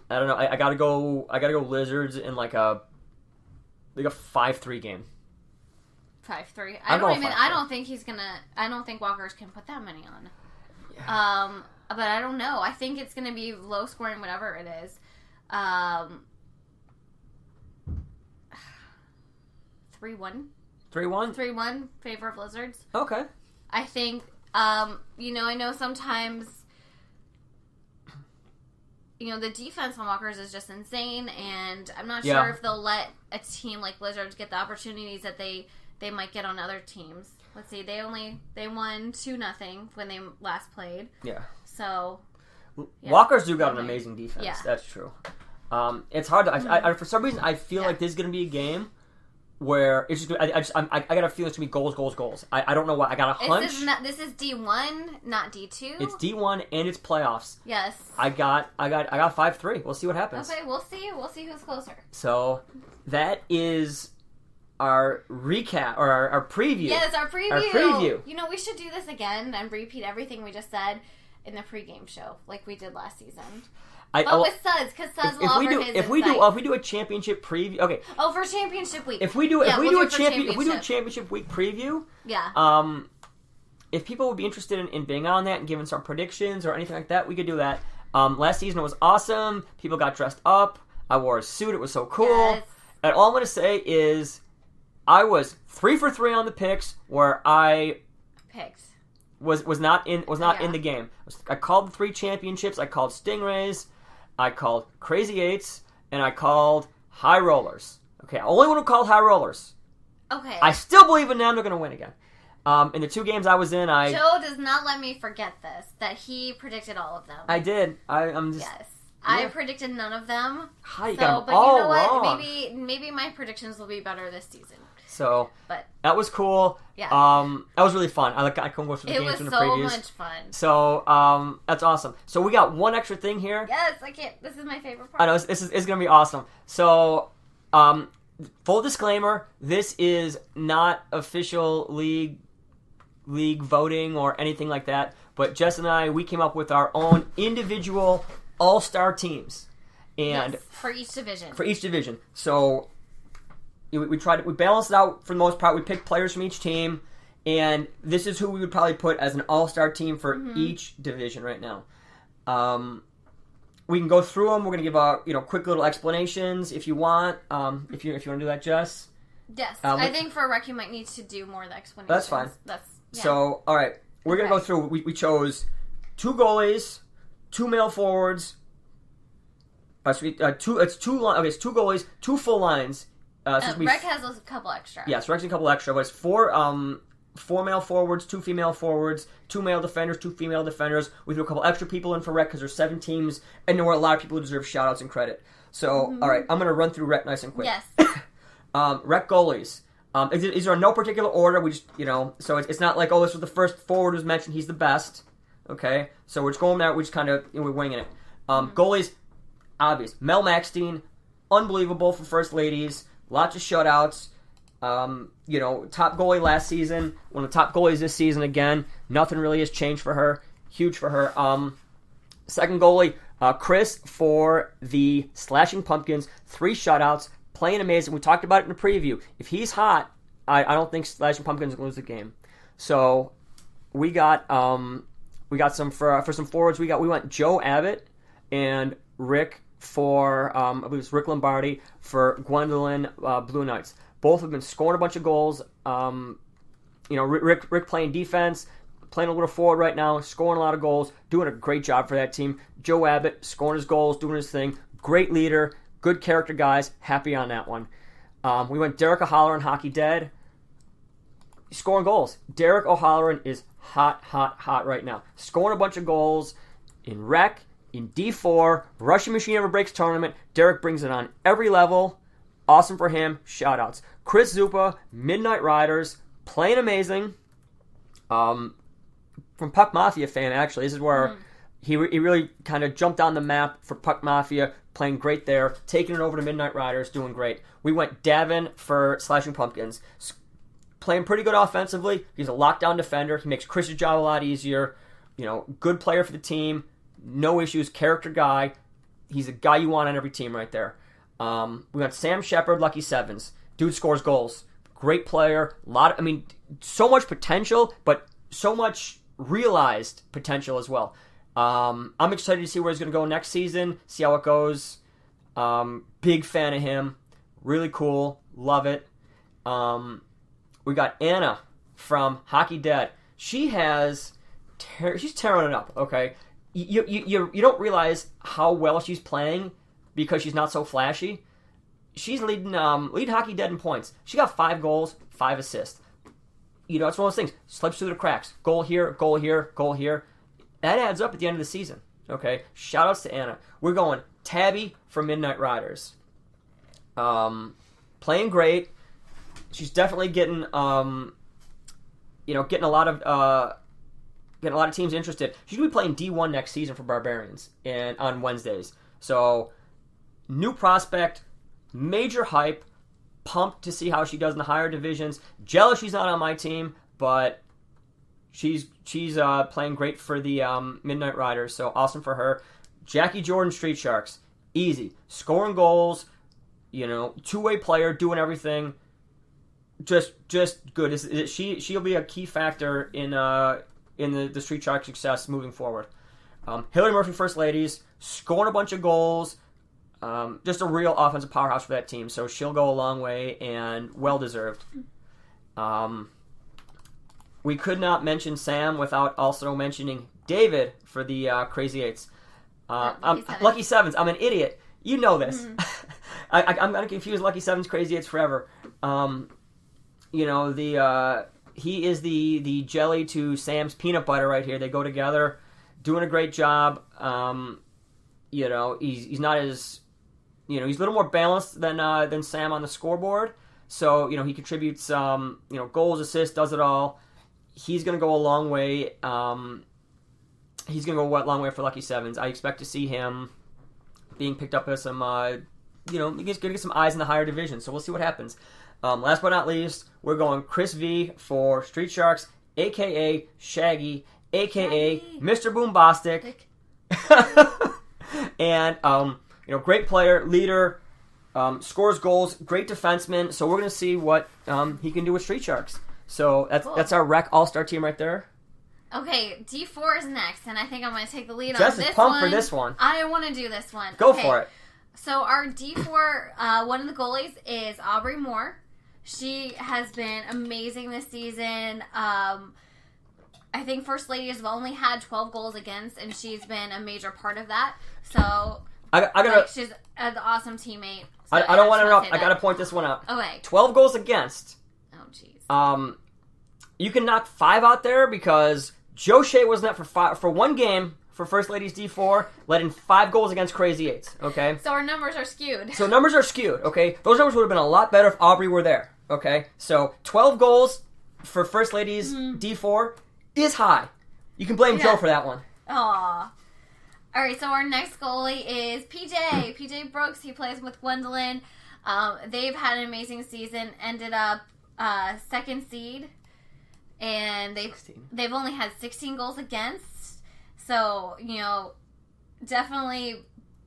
Speaker 1: I don't know. I gotta go Lizards in like a 5-3 game.
Speaker 2: 5-3. I don't think Walkers can put that many on. Yeah. But I don't know. I think it's gonna be low scoring, whatever it is. 3-1.
Speaker 1: 3-1?
Speaker 2: 3-1, favor of Lizards.
Speaker 1: Okay.
Speaker 2: I think, I know sometimes, the defense on Walkers is just insane, and I'm not sure if they'll let a team like Lizards get the opportunities that they might get on other teams. Let's see, they won 2-0 when they last played.
Speaker 1: Yeah.
Speaker 2: So,
Speaker 1: Walkers do got an amazing defense. Yeah. That's true. It's hard to. For some reason, I feel like this is going to be a game where it's just. I got a feeling it's going to be goals. I don't know why. I got a hunch.
Speaker 2: This is D1, not D2.
Speaker 1: It's D1 and it's playoffs.
Speaker 2: Yes.
Speaker 1: I got 5-3. We'll see what happens.
Speaker 2: Okay, we'll see. We'll see who's closer.
Speaker 1: So that is our recap or our preview.
Speaker 2: Yes, our preview.
Speaker 1: Our preview.
Speaker 2: You know, we should do this again and repeat everything we just said in the pregame show, like we did last season. With Suds, because Suds will offer his
Speaker 1: if we do a championship preview, okay.
Speaker 2: Oh, for championship week.
Speaker 1: If we do a championship week preview,
Speaker 2: yeah.
Speaker 1: If people would be interested in being on that and giving some predictions or anything like that, we could do that. Last season it was awesome. People got dressed up. I wore a suit. It was so cool.
Speaker 2: Yes.
Speaker 1: And all I'm going to say is, I was 3 for 3 on the picks where I was not in the game. I called the 3 championships. I called Stingrays. I called Crazy Eights, and I called High Rollers. Okay, I only want to call High Rollers.
Speaker 2: Okay.
Speaker 1: I still believe in them. They're going to win again. In the 2 games I was in,
Speaker 2: Joe does not let me forget this, that he predicted all of them.
Speaker 1: I did. I'm just...
Speaker 2: Yes. Yeah. I predicted none of them.
Speaker 1: How you got them all
Speaker 2: you know what?
Speaker 1: wrong.
Speaker 2: Maybe my predictions will be better this season.
Speaker 1: So,
Speaker 2: but
Speaker 1: that was cool.
Speaker 2: Yeah.
Speaker 1: That was really fun. I couldn't go through the games and the previews.
Speaker 2: It was so much fun.
Speaker 1: So, that's awesome. So, we got one extra thing here.
Speaker 2: Yes, I can't. This is my favorite part.
Speaker 1: I know, it's going to be awesome. So, full disclaimer, this is not official league voting or anything like that. But Jess and I, we came up with our own individual all-star teams. And
Speaker 2: yes, for each division. So, we balanced it out for the most part. We picked players from each team, and this is who we would probably put as an all-star team for each division right now. We can go through them. We're going to give quick little explanations if you want. If you want to do that, Jess. Yes, I think for Rec you might need to do more of the explanations.
Speaker 1: That's fine. So, all right, we're going to go through. We chose 2 goalies, 2 male forwards. It's 2 goalies, 2 full lines.
Speaker 2: Rec has a couple extra.
Speaker 1: Yes, Rec's a couple extra, but it's 4 male forwards, 2 female forwards, 2 male defenders, 2 female defenders. We threw a couple extra people in for Rec because there's 7 teams, and there were a lot of people who deserve shout-outs and credit. So, all right, I'm going to run through Rec nice and quick.
Speaker 2: Yes.
Speaker 1: Rec goalies. These are in no particular order. We just, so it's not like, this was the first forward who's mentioned, he's the best. Okay? So we're just going there, we just kind of, we're winging it. Goalies, obvious. Mel Maxstein, unbelievable for First Ladies. Lots of shutouts. Top goalie last season. One of the top goalies this season again. Nothing really has changed for her. Huge for her. Second goalie, Chris for the Slashing Pumpkins. 3 shutouts. Playing amazing. We talked about it in the preview. If he's hot, I don't think Slashing Pumpkins will lose the game. So we got some for some forwards. We went Joe Abbott and Rick for I believe it's Rick Lombardi for Gwendolyn Blue Knights. Both have been scoring a bunch of goals. Rick playing defense, playing a little forward right now, scoring a lot of goals, doing a great job for that team. Joe Abbott scoring his goals, doing his thing. Great leader, good character guys. Happy on that one. We went Derek O'Halloran, Hockey Dead, scoring goals. Derek O'Halloran is hot right now. Scoring a bunch of goals in Rec. In D4, Russian Machine Never Breaks tournament, Derek brings it on every level. Awesome for him. Shoutouts. Chris Zupa, Midnight Riders, playing amazing. From Puck Mafia fan, actually. This is where he really kind of jumped on the map for Puck Mafia, playing great there. Taking it over to Midnight Riders, doing great. We went Davin for Slashing Pumpkins. Playing pretty good offensively. He's a lockdown defender. He makes Chris's job a lot easier. Good player for the team. No issues, character guy. He's a guy you want on every team right there. We got Sam Shepard, Lucky Sevens. Dude scores goals. Great player. So much potential, but so much realized potential as well. I'm excited to see where he's going to go next season, see how it goes. Big fan of him. Really cool. Love it. We got Anna from Hockey Dead. She's tearing it up, okay? You don't realize how well she's playing because she's not so flashy. She's leading Hockey Dead in points. She got 5 goals, 5 assists. It's one of those things. Slips through the cracks. Goal here, goal here, goal here. That adds up at the end of the season. Okay? Shoutouts to Anna. We're going Tabby from Midnight Riders. Playing great. She's definitely getting getting a lot of teams interested. She's gonna be playing D1 next season for Barbarians and on Wednesdays. So new prospect, major hype. Pumped to see how she does in the higher divisions. Jealous she's not on my team, but she's playing great for the Midnight Riders. So awesome for her. Jackie Jordan, Street Sharks, easy, scoring goals. Two-way player, doing everything. Just good. She'll be a key factor in the Street Shark success moving forward. Hillary Murphy, First Ladies, scoring a bunch of goals. Just a real offensive powerhouse for that team, so she'll go a long way and well-deserved. We could not mention Sam without also mentioning David for the Crazy Eights. Lucky Sevens. I'm an idiot. You know this. Mm-hmm. I'm going to confuse Lucky Sevens, Crazy Eights forever. He is the jelly to Sam's peanut butter right here. They go together, doing a great job. He's not as... he's a little more balanced than Sam on the scoreboard. So, he contributes, goals, assists, does it all. He's going to go a long way. He's going to go a long way for Lucky Sevens. I expect to see him being picked up as some, he's going to get some eyes in the higher division. So we'll see what happens. Last but not least, we're going Chris V for Street Sharks, a.k.a. Shaggy, a.k.a. Mr. Boombastic. And, great player, leader, scores goals, great defenseman. So we're going to see what he can do with Street Sharks. So that's our rec all-star team right there.
Speaker 2: Okay, D4 is next, and I think I'm going to take the lead
Speaker 1: Jess
Speaker 2: on this one.
Speaker 1: Jess is pumped for this one.
Speaker 2: I want to do this one.
Speaker 1: Go for it.
Speaker 2: So our D4, one of the goalies is Aubrey Moore. She has been amazing this season. I think First Ladies have only had 12 goals against, and she's been a major part of that. So... she's an awesome teammate. So
Speaker 1: I don't want to interrupt. I got to point this one out.
Speaker 2: Okay.
Speaker 1: 12 goals against.
Speaker 2: Oh, jeez.
Speaker 1: You can knock 5 out there because Joe Shea was net for one game for First Ladies D4, let in 5 goals against Crazy Eights. Okay.
Speaker 2: So our numbers are skewed.
Speaker 1: Okay. Those numbers would have been a lot better if Aubrey were there. Okay. So 12 goals for First Ladies D4 is high. You can blame Joe for that one.
Speaker 2: Aww. All right, so our next goalie is PJ. PJ Brooks. He plays with Gwendolyn. They've had an amazing season. Ended up second seed, and they've only had 16 goals against. So definitely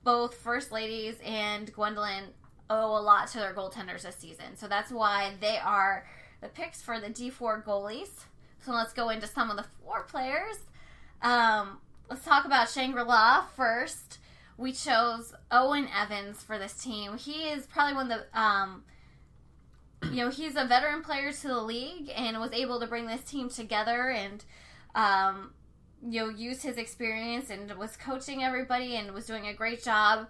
Speaker 2: both First Ladies and Gwendolyn owe a lot to their goaltenders this season. So that's why they are the picks for the D4 goalies. So let's go into some of the 4 players. Let's talk about Shangri-La first. We chose Owen Evans for this team. He is probably one of the, he's a veteran player to the league and was able to bring this team together and, use his experience and was coaching everybody and was doing a great job.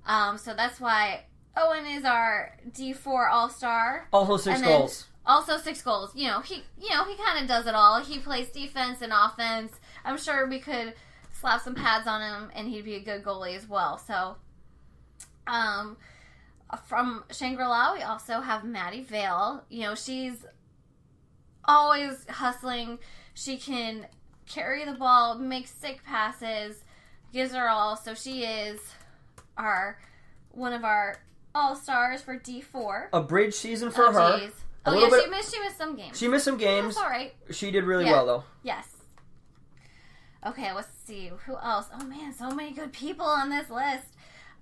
Speaker 2: So that's why Owen is our D4 All-Star.
Speaker 1: Also 6 goals.
Speaker 2: Also 6 goals. He kind of does it all. He plays defense and offense. I'm sure we could slap some pads on him, and he'd be a good goalie as well. So, from Shangri-La, we also have Maddie Vale. She's always hustling. She can carry the ball, make sick passes, gives her all. So she is one of our all-stars for D4.
Speaker 1: A bridge season for her.
Speaker 2: Geez. She missed some games.
Speaker 1: She missed some games.
Speaker 2: That's all right.
Speaker 1: She did really well, though.
Speaker 2: Yes. Okay, let's see. Who else? Oh, man, so many good people on this list.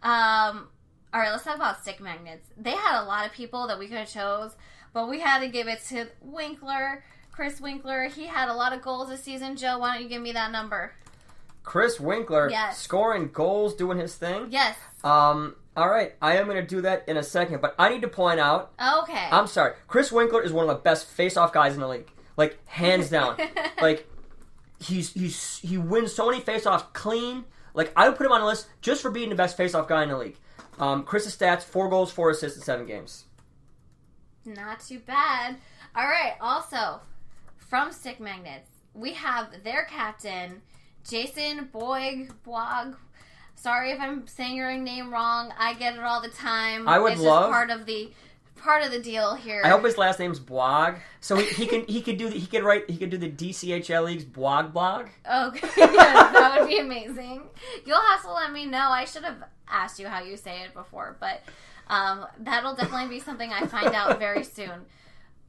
Speaker 2: All right, let's talk about stick magnets. They had a lot of people that we could have chose, but we had to give it to Winkler, Chris Winkler. He had a lot of goals this season. Joe, why don't you give me that number?
Speaker 1: Chris Winkler, scoring goals, doing his thing?
Speaker 2: Yes.
Speaker 1: All right, I am going to do that in a second, but I need to point out...
Speaker 2: Okay.
Speaker 1: I'm sorry. Chris Winkler is one of the best face-off guys in the league. Like, hands down. He wins so many face-offs clean. Like, I would put him on the list just for being the best face-off guy in the league. Chris's stats, 4 goals, 4 assists in 7 games.
Speaker 2: Not too bad. All right, also, from Stick Magnets, we have their captain, Jason Boig. Sorry if I'm saying your name wrong. I get it all the time.
Speaker 1: It's
Speaker 2: just part of the deal here.
Speaker 1: I hope his last name's Blog, so he could do the DCHL League's blog.
Speaker 2: Okay, yeah, that would be amazing. You'll have to let me know. I should have asked you how you say it before, but that'll definitely be something I find out very soon.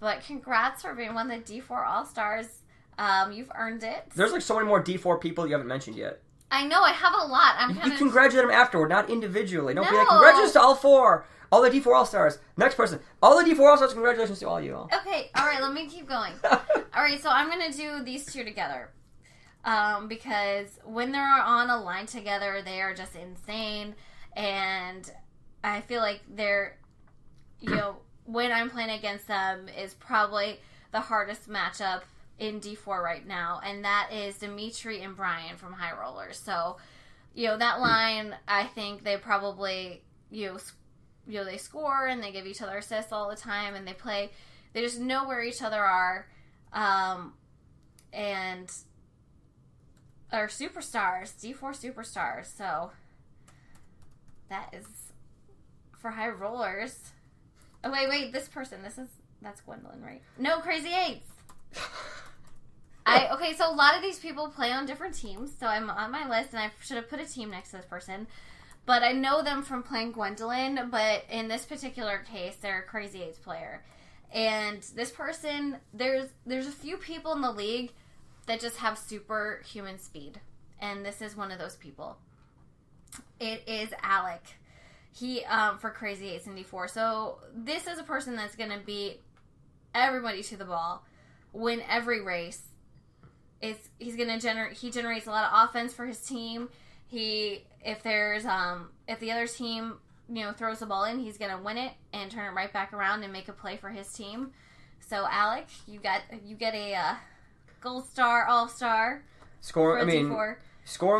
Speaker 2: But congrats for being one of the D4 All-Stars. You've earned it.
Speaker 1: There's like so many more D4 people you haven't mentioned yet.
Speaker 2: I know, I have a lot.
Speaker 1: You congratulate them afterward, not individually. Don't be like, congratulations to all 4. All the D4 All-Stars. Next person. All the D4 All-Stars, congratulations to all you all.
Speaker 2: Okay, alright, let me keep going. Alright, so I'm going to do these 2 together. Because when they're on a line together, they are just insane. And I feel like they're, when I'm playing against them is probably the hardest matchup in D4 right now, and that is Dimitri and Brian from High Rollers. So, that line, I think they probably, they score and they give each other assists all the time, and they just know where each other are, and are superstars, D4 superstars. So, that is for High Rollers. Oh, wait, this person, that's Gwendolyn, right? No, Crazy Eights. Okay, so a lot of these people play on different teams, so I'm on my list, and I should have put a team next to this person. But I know them from playing Gwendolyn, but in this particular case, they're a Crazy Eights player. And this person, there's a few people in the league that just have superhuman speed, and this is one of those people. It is Alec. He, for Crazy Eights in D4. So this is a person that's going to beat everybody to the ball, win every race. He generates a lot of offense for his team. If the other team, throws the ball in, he's going to win it and turn it right back around and make a play for his team. So Alec, you get a gold star, all-star.
Speaker 1: Scoring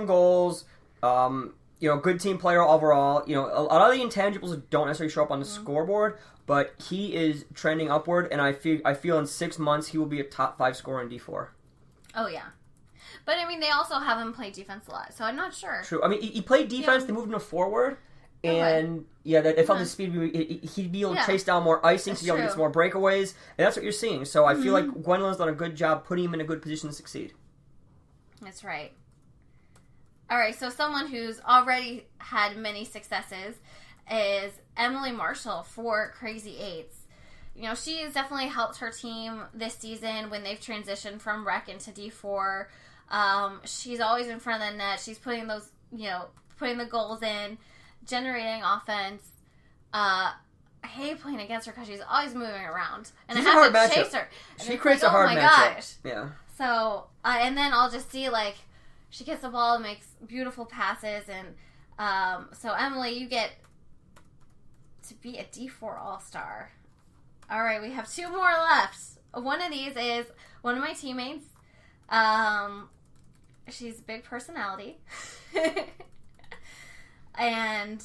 Speaker 1: goals, good team player overall. A lot of the intangibles don't necessarily show up on the scoreboard, but he is trending upward, and I feel in 6 months he will be a top 5 scorer in D4.
Speaker 2: Oh, yeah. But, they also have him play defense a lot, so I'm not sure.
Speaker 1: True. He played defense, they moved him to forward, and, it felt his speed, he'd be able to chase down more icing, to be able to get some more breakaways, and that's what you're seeing. So I feel like Gwendolyn's done a good job putting him in a good position to succeed.
Speaker 2: That's right. All right, so someone who's already had many successes is Emily Marshall for Crazy Eights. She has definitely helped her team this season when they've transitioned from rec into D4. She's always in front of the net. She's putting the goals in, generating offense. I hate playing against her because she's always moving around. And I have to chase her.
Speaker 1: She creates a hard matchup. Gosh. Yeah.
Speaker 2: So, and then I'll just see, she gets the ball and makes beautiful passes. And so, Emily, you get to be a D4 All-Star. All right, we have 2 more left. One of these is one of my teammates. She's a big personality. And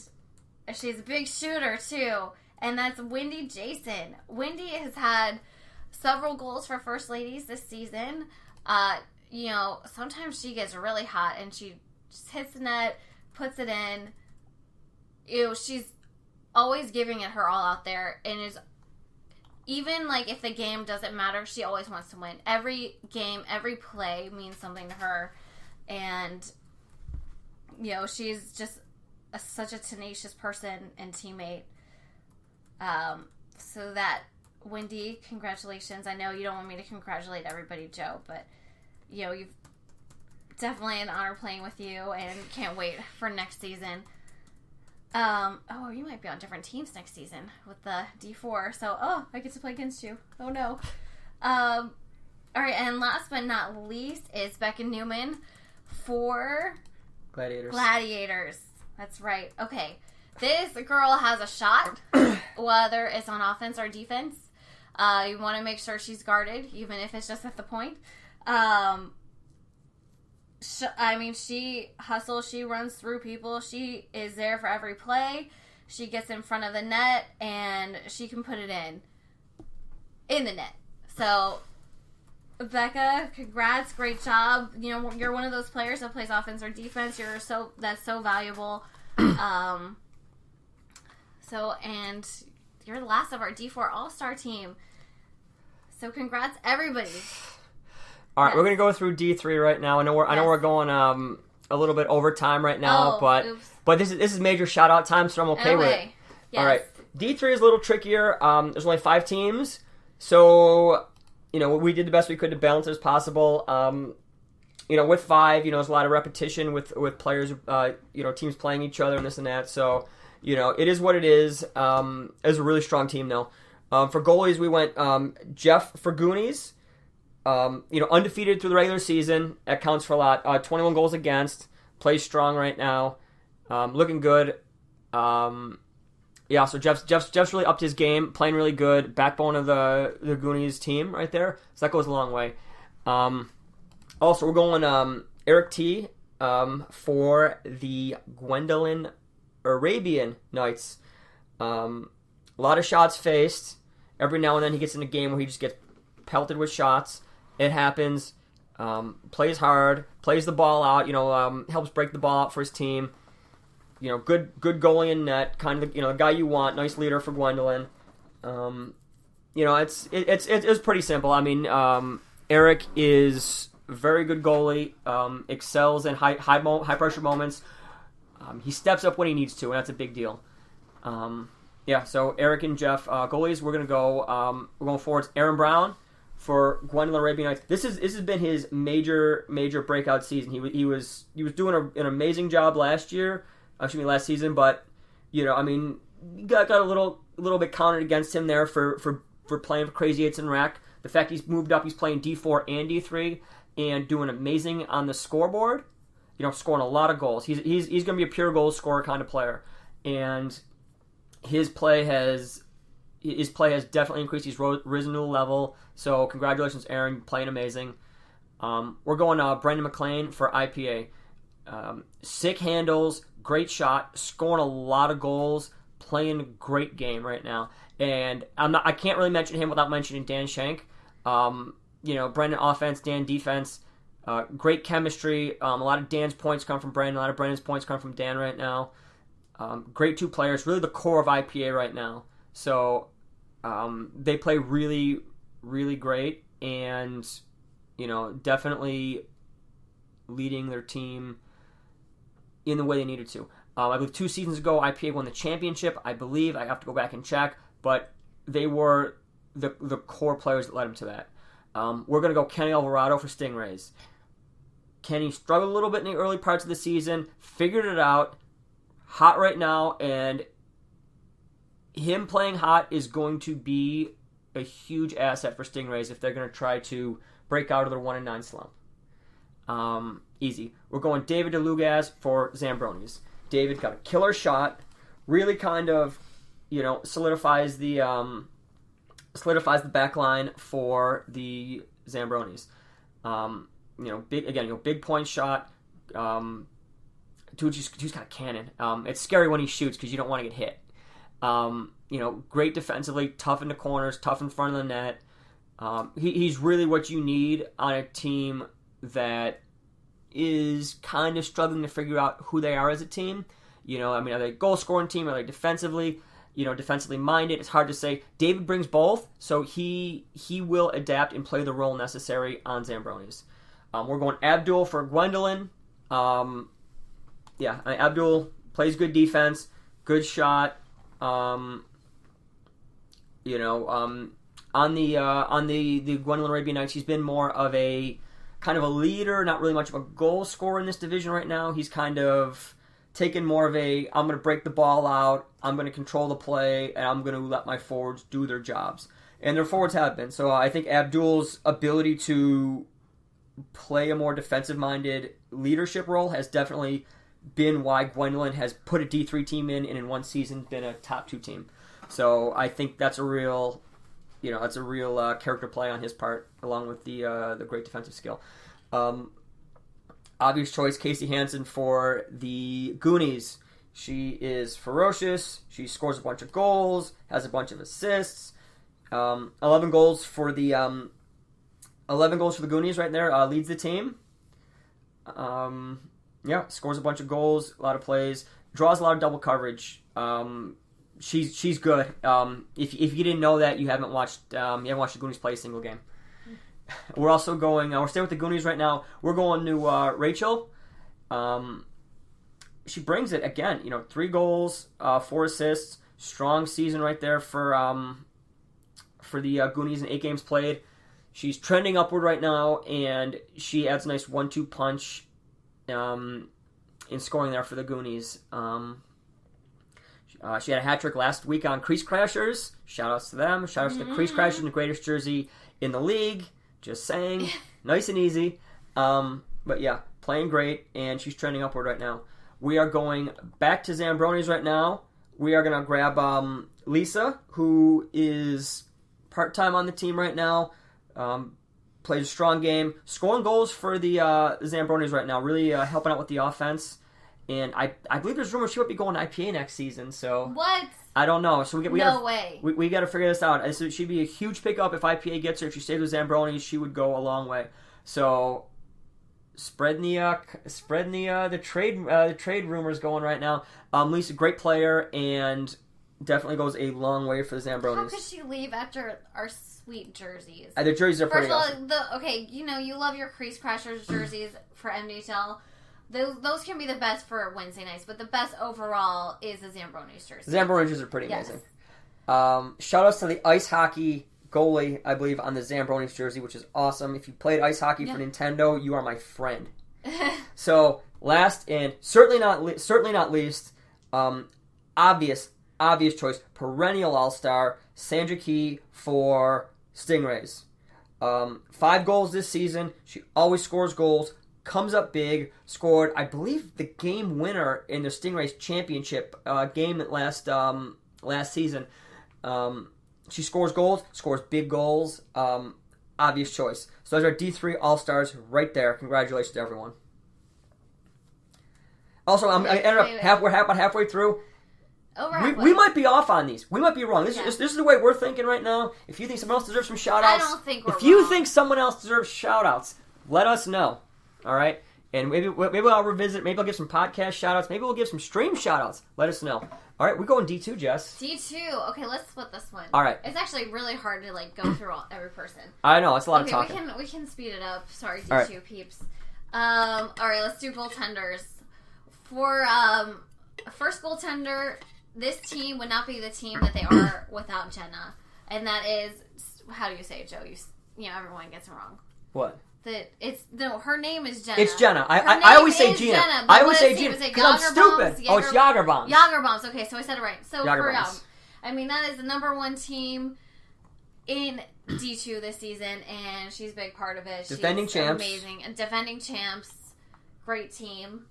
Speaker 2: she's a big shooter, too. And that's Wendy Jason. Wendy has had several goals for First Ladies this season. Sometimes she gets really hot and she just hits the net, puts it in. She's always giving it her all out there, and is even if the game doesn't matter, she always wants to win. Every game, every play means something to her, and she's just such a tenacious person and teammate. So that, Wendy, congratulations. I know you don't want me to congratulate everybody, Joe, but you've definitely an honor playing with you, and can't wait for next season. You might be on different teams next season with the D4. So, I get to play against you. Oh, no. All right, and last but not least is Becca Newman for Gladiators. That's right. Okay. This girl has a shot, whether it's on offense or defense. You want to make sure she's guarded, even if it's just at the point. She hustles, she runs through people, she is there for every play, she gets in front of the net, and she can put it in the net. So, Becca, congrats, great job. You're one of those players that plays offense or defense. That's so valuable. And you're the last of our D4 All-Star team. So congrats, everybody.
Speaker 1: All right, we're gonna go through D3 right now. I know we're going a little bit over time right now, but this is major shout out time, so I'm okay with it. Yes. All right, D3 is a little trickier. There's only 5 teams, so we did the best we could to balance it as possible. With 5, there's a lot of repetition with players, teams playing each other and this and that. So, it is what it is. It's a really strong team though. For goalies, we went Jeff for Goonies. Undefeated through the regular season. That counts for a lot. 21 goals against. Plays strong right now. Looking good. So Jeff's really upped his game. Playing really good. Backbone of the Goonies team right there. So that goes a long way. Also, we're going Eric T. For the Gwendolyn Arabian Knights. A lot of shots faced. Every now and then he gets in a game where he just gets pelted with shots. It happens. Plays hard. Plays the ball out. Helps break the ball out for his team. Good goalie in net. Kind of the guy you want. Nice leader for Gwendolyn. It's pretty simple. I mean, Eric is a very good goalie. Excels in high pressure moments. He steps up when he needs to, and that's a big deal. So Eric and Jeff goalies. We're gonna go. We're going forward. Aaron Brown for Gwendolyn Arabian Knights. This has been his major breakout season. He was doing an amazing job last season, but he got a little bit counted against him there for playing for Crazy Eights and Rack. The fact he's moved up, he's playing D4 and D3 and doing amazing on the scoreboard. Scoring a lot of goals. He's going to be a pure goal scorer kind of player, and his play has definitely increased. He's risen to a level. So congratulations, Aaron, playing amazing. We're going Brendan McLean for IPA. Sick handles, great shot, scoring a lot of goals, playing a great game right now. And I can't really mention him without mentioning Dan Shank. Brendan offense, Dan defense. Great chemistry. A lot of Dan's points come from Brendan. A lot of Brendan's points come from Dan right now. Great 2 players. Really the core of IPA right now. So they play really, really great, and definitely leading their team in the way they needed to. I believe 2 seasons ago, IPA won the championship. I believe I have to go back and check, but they were the core players that led them to that. We're going to go Kenny Alvarado for Stingrays. Kenny struggled a little bit in the early parts of the season, figured it out, hot right now, and him playing hot is going to be a huge asset for Stingrays if they're going to try to break out of their 1-9 slump. Easy. We're going David DeLugaz for Zambronis. David got a killer shot, really kind of, solidifies the back line for the Zambronis. Big point shot. Dude's got a cannon. It's scary when he shoots because you don't want to get hit. Great defensively, tough in the corners, tough in front of the net. He's really what you need on a team that is kind of struggling to figure out who they are as a team. Are they a goal-scoring team? Are they defensively minded? It's hard to say. David brings both, so he will adapt and play the role necessary on Zambronis. We're going Abdul for Gwendolyn. Abdul plays good defense, good shot. On the Gwendolyn Arabian Knights, he's been more of a kind of a leader, not really much of a goal scorer in this division right now. He's kind of taken more of a, I'm going to break the ball out, I'm going to control the play, and I'm going to let my forwards do their jobs. And their forwards have been. So I think Abdul's ability to play a more defensive-minded leadership role has definitely been why Gwendolyn has put a D3 team in, and in one season been a top 2 team. So I think that's a real character play on his part, along with the great defensive skill. Obvious choice, Casey Hansen for the Goonies. She is ferocious. She scores a bunch of goals, has a bunch of assists. 11 goals for the 11 goals for the Goonies right there. Leads the team. Scores a bunch of goals, a lot of plays, draws a lot of double coverage. She's good. If you didn't know that, you haven't watched the Goonies play a single game. We're also going. We're staying with the Goonies right now. We're going to Rachel. She brings it again. 3 goals, 4 assists. Strong season right there for the Goonies in 8 games played. She's trending upward right now, and she adds a nice 1-2 punch in scoring there for the Goonies. She had a hat trick last week on Crease Crashers. Shoutouts to them. Shoutouts to the Crease Crashers, the greatest jersey in the league. Just saying. Nice and easy. But yeah, playing great, and she's trending upward right now. We are going back to Zambronis right now. We are going to grab Lisa, who is part-time on the team right now. Plays a strong game. Scoring goals for the Zambronis right now. Really helping out with the offense. And I believe there's rumors she might be going to IPA next season. So
Speaker 2: what?
Speaker 1: I don't know. So
Speaker 2: no way.
Speaker 1: We got to figure this out. So she'd be a huge pickup if IPA gets her. If she stays with Zambronis, she would go a long way. So spreading the trade rumors going right now. Lisa, great player, and definitely goes a long way for the Zambronis.
Speaker 2: How could she leave after our sweet jerseys?
Speaker 1: The jerseys are pretty
Speaker 2: awesome. First of all, you love your Crease Crashers jerseys for MDHL. Those can be the best for Wednesday nights, but the best overall is the Zambronis jersey.
Speaker 1: The Zambronis jerseys are pretty amazing. Shout outs to the ice hockey goalie, I believe, on the Zambronis jersey, which is awesome. If you played ice hockey for Nintendo, you are my friend. So, last and certainly not least, obvious choice, perennial all-star, Sandra Key for Stingrays. 5 goals this season. She always scores goals. Comes up big. Scored, I believe, the game winner in the Stingrays championship game last season. She scores goals. Scores big goals. Obvious choice. So those are D3 All-Stars right there. Congratulations to everyone. Also, we're about halfway through. We might be off on these. We might be wrong. This is the way we're thinking right now. If you think someone else deserves some shout-outs...
Speaker 2: I don't think we're wrong.
Speaker 1: If you think someone else deserves shout-outs, let us know. All right? And maybe I'll revisit. Maybe I'll give some podcast shout-outs. Maybe we'll give some stream shout-outs. Let us know. All right, we're going D2, Jess.
Speaker 2: D2. Okay, let's split this one.
Speaker 1: All right.
Speaker 2: It's actually really hard to go through every person.
Speaker 1: I know, it's a lot of talking.
Speaker 2: We can speed it up. Sorry, D2 peeps. All right, let's do goaltenders. For first goaltender, this team would not be the team that they are without Jenna, and that is, how do you say it, Joe? Everyone gets it wrong.
Speaker 1: What?
Speaker 2: Her name is Jenna.
Speaker 1: It's Jenna. I always say Gina. I always say Gina because I'm stupid. It's Jagerbombs.
Speaker 2: Jagerbombs. Okay, so I said it right. So
Speaker 1: Jagerbombs.
Speaker 2: that is the number 1 team in D2 this season, and she's a big part of it.
Speaker 1: Defending champs.
Speaker 2: Amazing. And defending champs. Great team.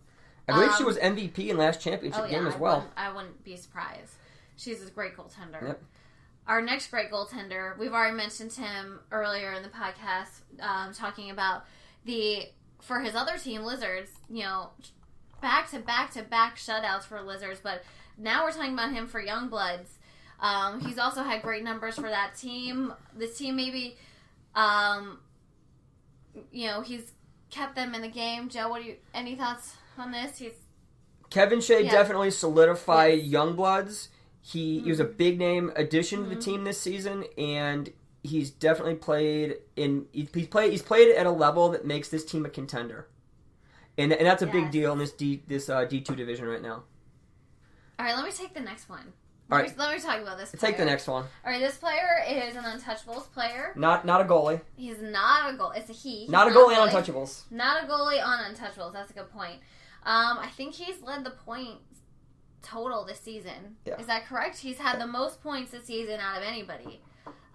Speaker 1: I believe she was MVP in last championship game as well.
Speaker 2: I wouldn't be surprised. She's a great goaltender. Yep. Our next great goaltender, we've already mentioned him earlier in the podcast, talking about for his other team, Lizards, back-to-back shutouts for Lizards, but now we're talking about him for Youngbloods. He's also had great numbers for that team. This team maybe, he's kept them in the game. Joe, any thoughts on this?
Speaker 1: Kevin Shea definitely solidified Youngbloods. He was a big name addition to the team this season, and he's definitely played at a level that makes this team a contender, and that's a big deal in this D2 division right now.
Speaker 2: All right, let me take the next one.
Speaker 1: Let
Speaker 2: me talk about this player.
Speaker 1: Take the next one.
Speaker 2: All right, this player is an Untouchables player.
Speaker 1: Not a goalie.
Speaker 2: He's not a goalie. It's a he.
Speaker 1: Not a goalie on Untouchables.
Speaker 2: Not a goalie on Untouchables. That's a good point. I think he's led the points total this season. Yeah. Is that correct? He's had the most points this season out of anybody.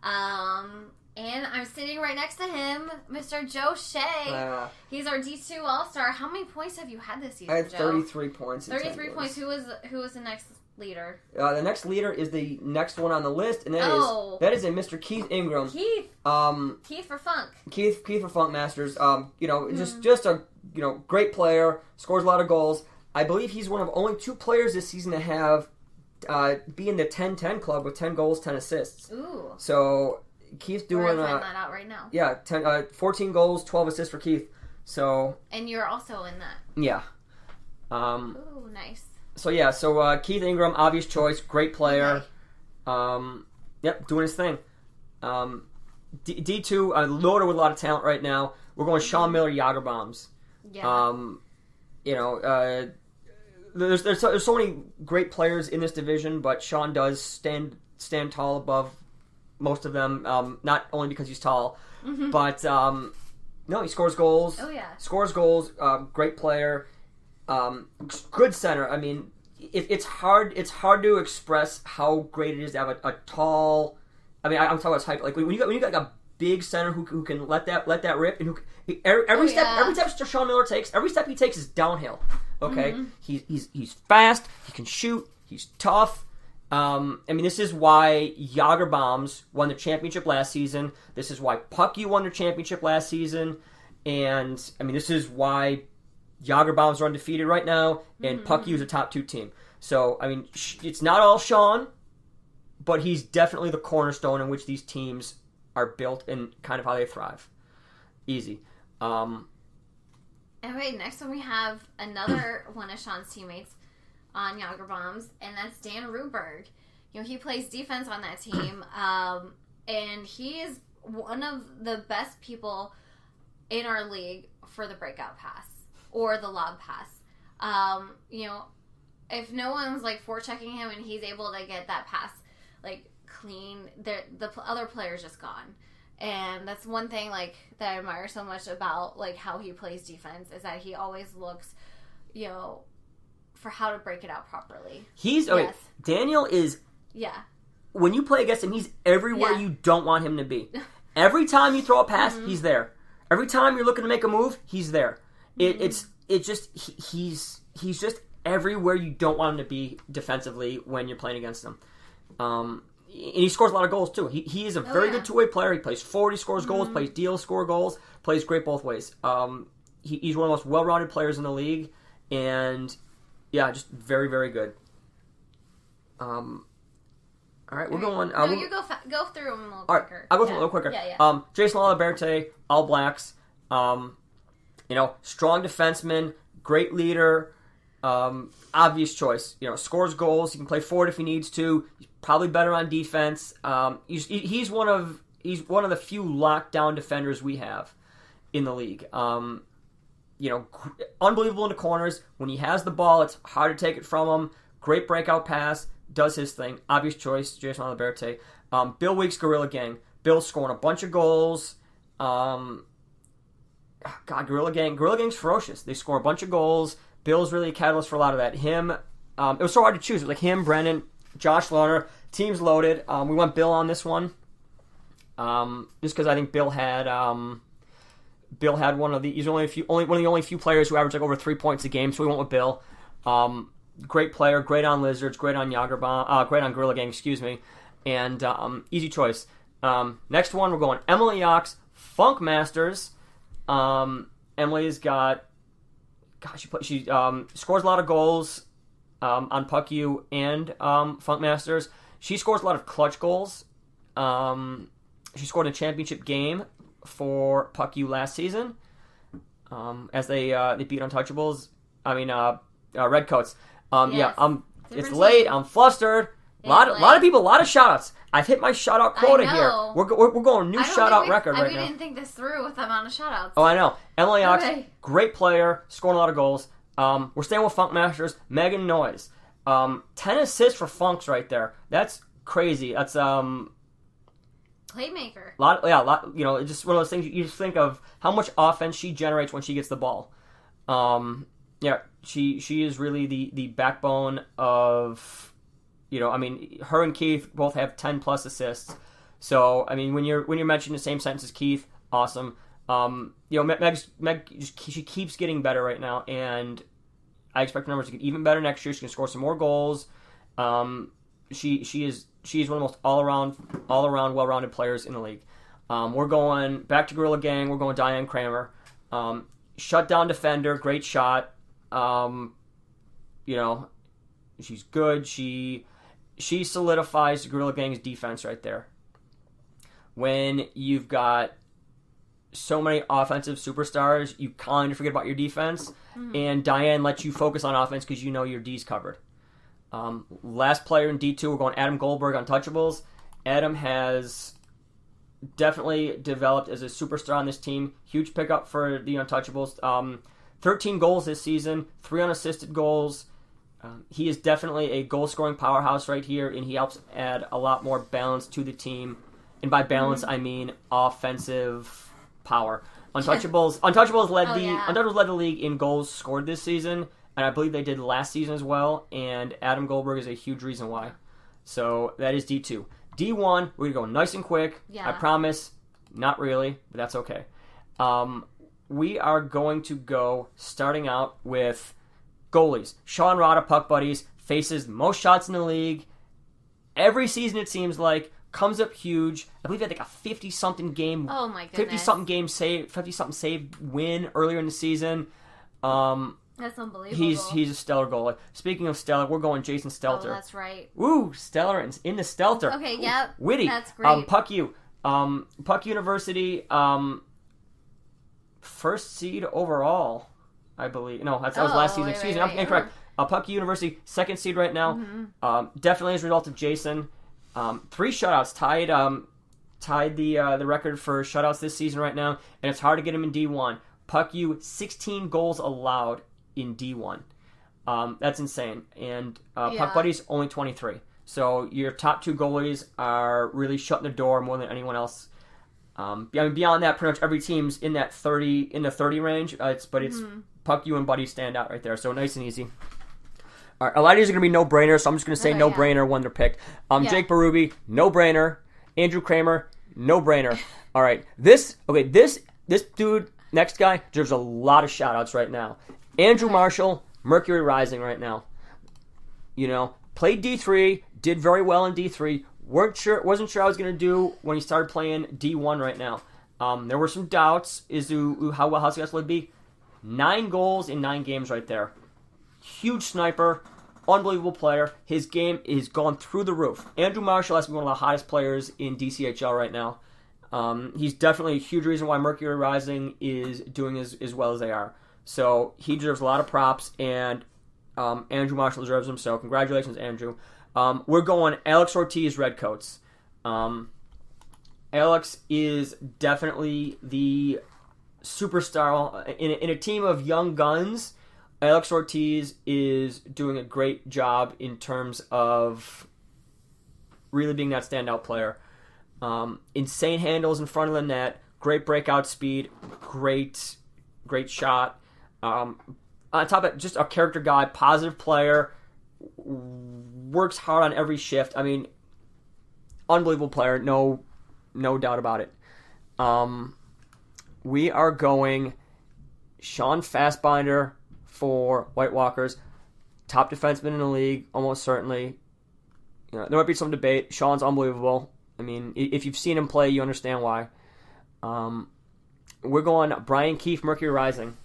Speaker 2: And I'm sitting right next to him, Mr. Joe Shea. He's our D2 All-Star. How many points have you had this season,
Speaker 1: I had
Speaker 2: Joe?
Speaker 1: 33 points.
Speaker 2: 33 points. Who was the next leader?
Speaker 1: The next leader is the next one on the list, and that is a Mr. Keith Ingram.
Speaker 2: Keith for Funk.
Speaker 1: Keith for Funk Masters. Just a great player. Scores a lot of goals. I believe he's one of only 2 players this season to have be in the 10-10 club with 10 goals, 10 assists.
Speaker 2: Ooh.
Speaker 1: So Keith doing.
Speaker 2: We're gonna find that out right now.
Speaker 1: Yeah, 14 goals, 12 assists for Keith. So.
Speaker 2: And you're also in that.
Speaker 1: Yeah.
Speaker 2: Ooh, nice.
Speaker 1: So yeah, Keith Ingram, obvious choice, great player. Okay. Yep, doing his thing. D2, loaded with a lot of talent right now. We're going Sean Miller, Yager Bombs.
Speaker 2: Yeah.
Speaker 1: There's so many great players in this division, but Sean does stand tall above most of them. Not only because he's tall, but no, he scores goals.
Speaker 2: Oh yeah,
Speaker 1: scores goals. Great player. Good center. I mean, it's hard to express how great it is to have a tall. I mean, I'm talking about type. Like when you got like a big center who can let that rip, and who every step Sean Miller takes, every step he takes is downhill. Okay, he's fast. He can shoot. He's tough. I mean, this is why Yager Bombs won the championship last season. This is why Puck U won the championship last season, and I mean, this is why Yager Bombs are undefeated right now, and Puck U is a top 2 team. So I mean, it's not all Sean, but he's definitely the cornerstone in which these teams are built and kind of how they thrive. Easy.
Speaker 2: Anyway, next one we have another one of Sean's teammates on Yager Bombs, and that's Dan Ruberg. You know, he plays defense on that team, and he is one of the best people in our league for the breakout pass or the lob pass. You know, if no one's like forechecking him and he's able to get that pass like clean, the other player's just gone. And that's one thing like that I admire so much about like how he plays defense is that he always looks, you know, for how to break it out properly.
Speaker 1: Daniel is.
Speaker 2: Yeah.
Speaker 1: When you play against him, he's everywhere you don't want him to be. Every time you throw a pass, he's there. Every time you're looking to make a move, he's there. He's just everywhere you don't want him to be defensively when you're playing against him. And he scores a lot of goals too. He is a very good two-way player. He plays forward, he scores goals, plays deals, score goals, plays great both ways. He's one of the most well-rounded players in the league, and yeah, just very, very good. All right, we're going.
Speaker 2: You go through them a little quicker.
Speaker 1: Right, I'll go through them a little quicker.
Speaker 2: Yeah.
Speaker 1: Jason Laliberte, All Blacks. Strong defenseman, great leader. Obvious choice. Scores goals. He can play forward if he needs to. He's probably better on defense. He's one of the few lockdown defenders we have in the league. Unbelievable in the corners. When he has the ball, it's hard to take it from him. Great breakout pass. Does his thing. Obvious choice, Jason Laliberte. Bill Weeks, Gorilla Gang. Bill's scoring a bunch of goals. Gorilla Gang's ferocious. They score a bunch of goals. Bill's really a catalyst for a lot of that. Him, it was so hard to choose. It was like him, Brennan, Josh Lohner. Team's loaded. We went Bill on this one. Just because I think Bill had one of the. He's one of the only few players who averaged like over 3 points a game. So we went with Bill. Great player, great on Lizards, great on great on Gorilla Gang, excuse me, and easy choice. Next one, we're going Emily Ox, Funk Masters. Emily's got, she scores a lot of goals on Puck U and Funk Masters. She scores a lot of clutch goals. She scored in a championship game for Puck U last season as they beat Untouchables. Redcoats.
Speaker 2: Yes.
Speaker 1: It's late. I'm flustered. A lot of people. A lot of shoutouts. I've hit my shoutout quota here. We're going new shoutout record right now.
Speaker 2: We didn't think this through with the amount of shoutouts.
Speaker 1: Oh, I know. Emily Ox, great player, scoring a lot of goals. We're staying with Funk Masters. Megan Noyes, 10 assists for Funks right there. That's crazy. That's
Speaker 2: playmaker.
Speaker 1: Just one of those things you just think of how much offense she generates when she gets the ball. She is really the backbone of, her and Keith both have 10 plus assists. So when you're mentioning the same sentence as Keith, awesome. Meg she keeps getting better right now, and I expect her numbers to get even better next year. She can score some more goals. She is one of the most all around well-rounded players in the league. We're going back to Gorilla Gang. We're going Diane Kramer. Shutdown defender, great shot. She's good. She solidifies the Gorilla Gang's defense right there. when you've got so many offensive superstars, you kind of forget about your defense. And Diane lets you focus on offense because you know your D's covered. Last player in D2, we're going Adam Goldberg, Untouchables. Adam has definitely developed as a superstar on this team. Huge pickup for the Untouchables. 13 goals this season, 3 unassisted goals. He is definitely a goal-scoring powerhouse right here, and he helps add a lot more balance to the team. And by balance, I mean offensive power. Untouchables led the league in goals scored this season, and I believe they did last season as well. And Adam Goldberg is a huge reason why. So that is D2. D1, we're gonna go nice and quick. Yeah. I promise, not really, but that's okay. We are going to go starting out with goalies. Sean Rada, Puck Buddies, faces the most shots in the league. Every season, it seems like, comes up huge. I believe he had like a 50-something game.
Speaker 2: Oh my goodness.
Speaker 1: 50-something save win earlier in the season.
Speaker 2: That's unbelievable.
Speaker 1: He's a stellar goalie. Speaking of stellar, we're going Jason Stelter.
Speaker 2: Oh, that's right.
Speaker 1: Woo, stellar in the Stelter.
Speaker 2: Okay, yep.
Speaker 1: Witty.
Speaker 2: That's great.
Speaker 1: Puck University, first seed overall, I believe. No, that was last season. Excuse me, I'm incorrect. Puck University, second seed right now. Definitely as a result of Jason. 3 shutouts, tied the record for shutouts this season right now, and it's hard to get him in D1. Puck U, 16 goals allowed in D1. That's insane. And Puck Buddies, only 23. So your top 2 goalies are really shutting the door more than anyone else. Beyond that, pretty much every team's in that 30 range. It's Puck U and Buddy stand out right there. So nice and easy. All right, a lot of these are going to be no-brainer, so I'm just going to say no-brainer when they're picked. Jake Berube, no-brainer. Andrew Kramer, no-brainer. All right, this dude, next guy, deserves a lot of shout-outs right now. Andrew Marshall, Mercury Rising right now. Played D3, did very well in D3. Wasn't sure I was going to do when he started playing D1 right now. There were some doubts as to how well Husky would be. 9 goals in 9 games right there. Huge sniper, unbelievable player. His game is gone through the roof. Andrew Marshall has been one of the hottest players in DCHL right now. He's definitely a huge reason why Mercury Rising is doing as well as they are. So he deserves a lot of props, and Andrew Marshall deserves them. So congratulations, Andrew. We're going Alex Ortiz, Redcoats. Alex is definitely the superstar in a team of young guns. Alex Ortiz is doing a great job in terms of really being that standout player. Insane handles in front of the net, great breakout speed, great shot. On top of it, just a character guy, positive player, works hard on every shift. I mean, unbelievable player, no doubt about it. We are going Sean Fassbinder for White Walkers, top defenseman in the league, almost certainly. There might be some debate. Sean's unbelievable. I mean, if you've seen him play, you understand why. We're going Brian Keefe, Mercury Rising.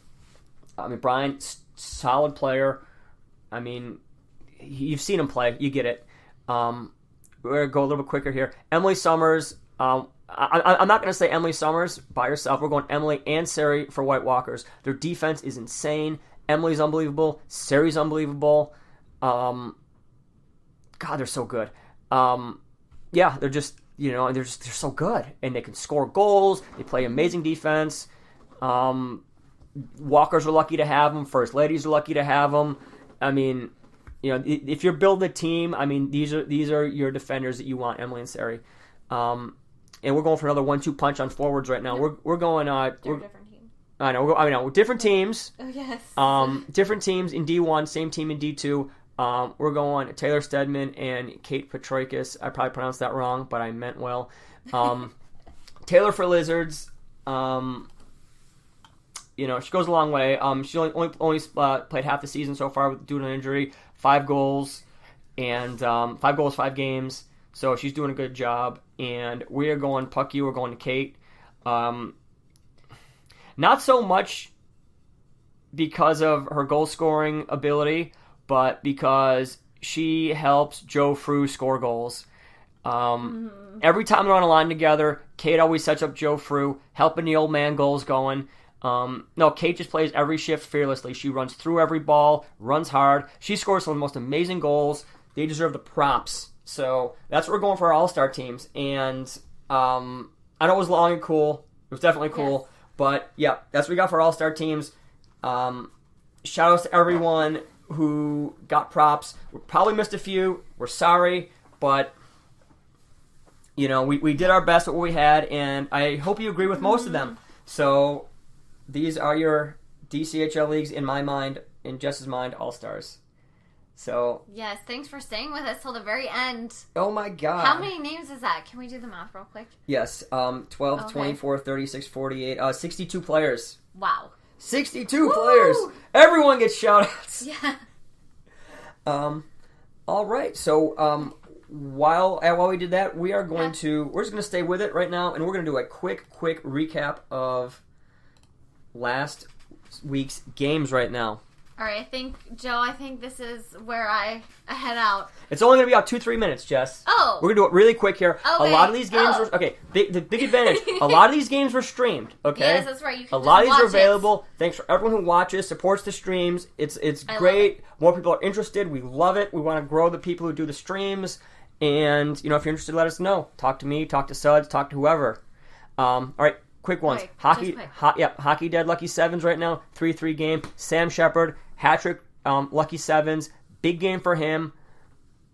Speaker 1: I mean, Brian, solid player. I mean, you've seen him play. You get it. We're going to go a little bit quicker here. Emily Summers. I'm not going to say Emily Summers by herself. We're going Emily and Sari for White Walkers. Their defense is insane. Emily's unbelievable. Sari's unbelievable. God, they're so good. They're just, they're so good. And they can score goals. They play amazing defense. Walkers are lucky to have them. First Ladies are lucky to have them. I mean, if you're building a team, I mean, these are your defenders that you want, Emily and Sari. And we're going for another 1-2 punch on forwards right now. We're going. Different teams. I know. Different teams.
Speaker 2: Oh yes.
Speaker 1: Different teams in D1. Same team in D2. We're going Taylor Stedman and Kate Petroikis. I probably pronounced that wrong, but I meant well. Taylor for Lizards. She goes a long way. She only played half the season so far due to an injury. 5 goals, and 5 goals, 5 games. So she's doing a good job. And we are going Puck U. We're going to Kate. Not so much because of her goal scoring ability, but because she helps Joe Frew score goals. Every time they're on a line together, Kate always sets up Joe Frew, helping the old man goals going. No, Kate just plays every shift fearlessly. She runs through every ball, runs hard. She scores some of the most amazing goals. They deserve the props. So that's what we're going for our all-star teams. And I know it was long and cool. It was definitely cool. Yes. But yeah, that's what we got for our all-star teams. Shout outs to everyone who got props. We probably missed a few. We're sorry, but we did our best with what we had, and I hope you agree with most of them. So these are your DCHL leagues in my mind, in Jess's mind, all-stars. So
Speaker 2: yes, thanks for staying with us till the very end.
Speaker 1: Oh my god.
Speaker 2: How many names is that? Can we do the math real quick?
Speaker 1: Yes, 12, okay. 24, 36, 48, 62 players.
Speaker 2: Wow.
Speaker 1: 62 players. Everyone gets shout-outs.
Speaker 2: Yeah.
Speaker 1: All right. So while we did that, we're just going to stay with it right now, and we're going to do a quick recap of last week's games right now.
Speaker 2: All right, I think this is where I head out.
Speaker 1: It's only going to be about 2-3 minutes, Jess.
Speaker 2: Oh.
Speaker 1: We're going to do it really quick here.
Speaker 2: Okay.
Speaker 1: A lot of these games were... Okay, the big advantage. A lot of these games were streamed, okay?
Speaker 2: Yes, that's right. You can
Speaker 1: a lot of these are available.
Speaker 2: It.
Speaker 1: Thanks for everyone who watches, supports the streams. It's great. More people are interested. We love it. We want to grow the people who do the streams. And, if you're interested, let us know. Talk to me, talk to Suds, talk to whoever. All right. Quick ones.
Speaker 2: Right,
Speaker 1: Hockey Dead Lucky Sevens right now. 3-3 game. Sam Shepard, hat-trick, Lucky Sevens. Big game for him.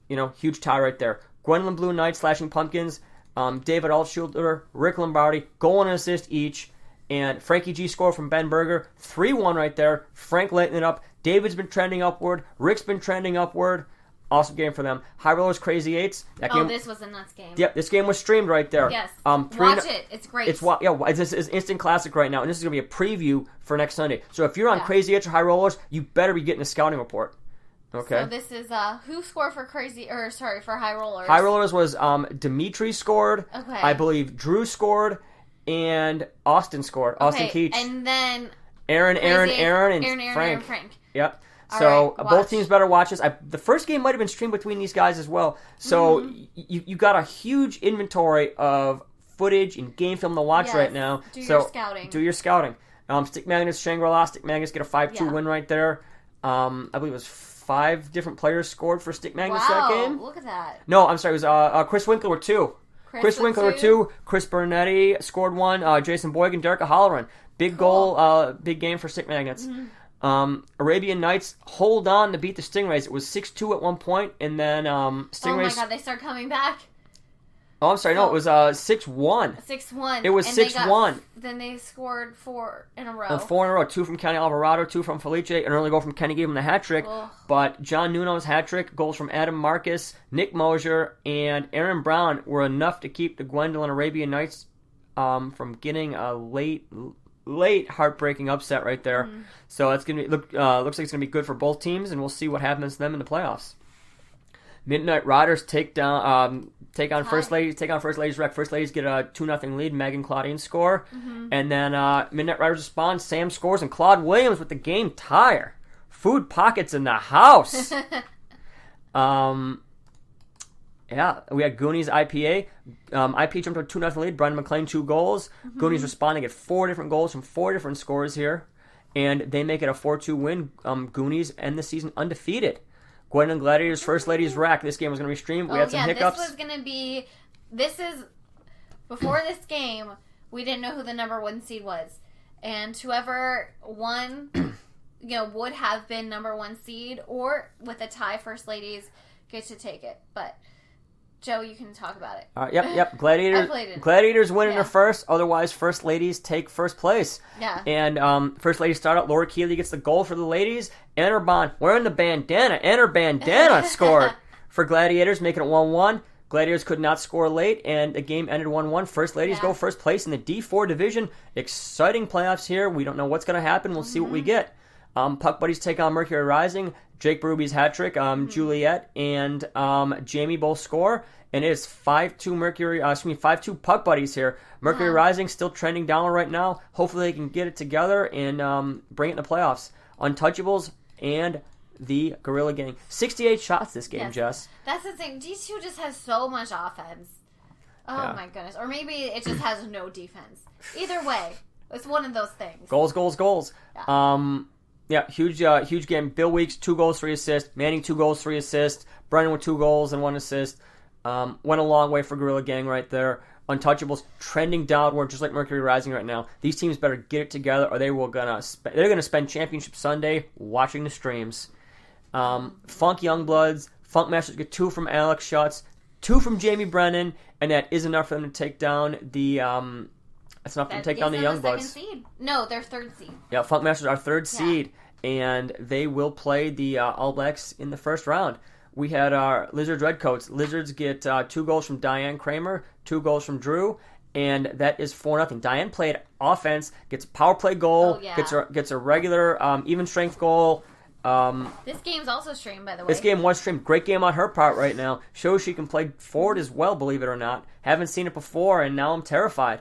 Speaker 1: Huge tie right there. Gwendolyn Blue Knights slashing Pumpkins. David Altschulter, Rick Lombardi, goal and assist each. And Frankie G score from Ben Berger. 3-1 right there. Frank lighting it up. David's been trending upward. Rick's been trending upward. Awesome game for them. High Rollers Crazy Eights.
Speaker 2: This was a nuts game.
Speaker 1: Yep, this game was streamed right there.
Speaker 2: Yes. Watch it. It's great.
Speaker 1: It's instant classic right now, and this is going to be a preview for next Sunday. So if you're on Crazy Eights or High Rollers, you better be getting a scouting report. Okay.
Speaker 2: So this is who scored for for High Rollers?
Speaker 1: High Rollers was Dimitri scored.
Speaker 2: Okay.
Speaker 1: I believe Drew scored, and Austin scored. Austin Keach.
Speaker 2: And then
Speaker 1: Aaron, and Frank. Yep. So both teams better watch this. The first game might have been streamed between these guys as well. So you got a huge inventory of footage and game film to watch right now.
Speaker 2: Do your scouting.
Speaker 1: Stick Magnets, Shangri-La. Stick Magnets get a 5-2 win right there. I believe it was 5 different players scored for Stick Magnets that game.
Speaker 2: Look at that.
Speaker 1: No, I'm sorry. It was Chris Winkler with 2. Chris Winkler with 2. Chris Bernetti scored 1. Jason Boygan, Derek Halloran. Big goal, big game for Stick Magnets. Arabian Nights hold on to beat the Stingrays. It was 6-2 at one point, and then Stingrays... Oh my
Speaker 2: god, they start coming back?
Speaker 1: Oh, I'm sorry, no, it was 6-1.
Speaker 2: 6-1.
Speaker 1: It was 6-1.
Speaker 2: Then they scored 4 in a row.
Speaker 1: 4 in a row. 2 from Kenny Alvarado, 2 from Felice. An early goal from Kenny gave him the hat trick.
Speaker 2: Ugh.
Speaker 1: But John Nuno's hat trick, goals from Adam Marcus, Nick Mosier, and Aaron Brown were enough to keep the Gwendolyn Arabian Nights from getting a late heartbreaking upset right there. So it's gonna looks like it's gonna be good for both teams, and we'll see what happens to them in the playoffs. Midnight Riders take on First Ladies Rec. First Ladies get a 2-0 lead. Megan Claudine score, and then Midnight Riders respond. Sam scores, and Claude Williams with the game tire. Food pockets in the house. Yeah, we had Goonies IPA. IP jumped to a 2-0 lead. Brendan McLean 2 goals. Goonies responding at 4 different goals from 4 different scores here, and they make it a 4-2 win. Goonies end the season undefeated. Gwendolyn Gladiators, First Ladies Rack. This game was going to be streamed. We had some hiccups.
Speaker 2: This was going to be... Before this game, we didn't know who the number 1 seed was. And whoever won, would have been number 1 seed, or with a tie, First Ladies get to take it. But... Joe, you can talk about it.
Speaker 1: Yep. Gladiators win in their first. Otherwise, First Ladies take first place.
Speaker 2: Yeah.
Speaker 1: And First Ladies start out. Laura Keeley gets the goal for the ladies. Enerbon wearing the bandana. And her bandana scored for Gladiators, making it 1-1. Gladiators could not score late, and the game ended 1-1. First Ladies go first place in the D4 division. Exciting playoffs here. We don't know what's going to happen. We'll see what we get. Puck Buddies take on Mercury Rising. Jake Berube hat trick, Juliet and Jamie both score, and it is 5-2 Puck Buddies here. Mercury Rising still trending down right now. Hopefully they can get it together and bring it in the playoffs. Untouchables and the Gorilla Gang. 68 shots this game, Jess.
Speaker 2: That's the thing. D2 just has so much offense. Oh, my goodness. Or maybe it just has no defense. Either way, it's one of those things.
Speaker 1: Goals.
Speaker 2: Yeah.
Speaker 1: Huge game. Bill Weeks, 2 goals, 3 assists. Manning, 2 goals, 3 assists. Brennan with 2 goals and 1 assist. Went a long way for Gorilla Gang right there. Untouchables trending downward, just like Mercury Rising right now. These teams better get it together, or they're gonna spend Championship Sunday watching the streams. Funk Youngbloods, Funk Masters get 2 from Alex Schutz, 2 from Jamie Brennan, and that is enough for them to take down the. That's enough to take down the Youngbloods.
Speaker 2: Seed. No, they're 3rd seed.
Speaker 1: Yeah, Funk Masters are 3rd seed, and they will play the All Blacks in the first round. We had our Lizards Redcoats. Lizards get 2 goals from Diane Kramer, 2 goals from Drew, and that is 4-0. Diane played offense, gets a power play goal, gets a regular even strength goal.
Speaker 2: This game's also streamed, by the way.
Speaker 1: This game was streamed. Great game on her part right now. Shows she can play forward as well, believe it or not. Haven't seen it before, and now I'm terrified.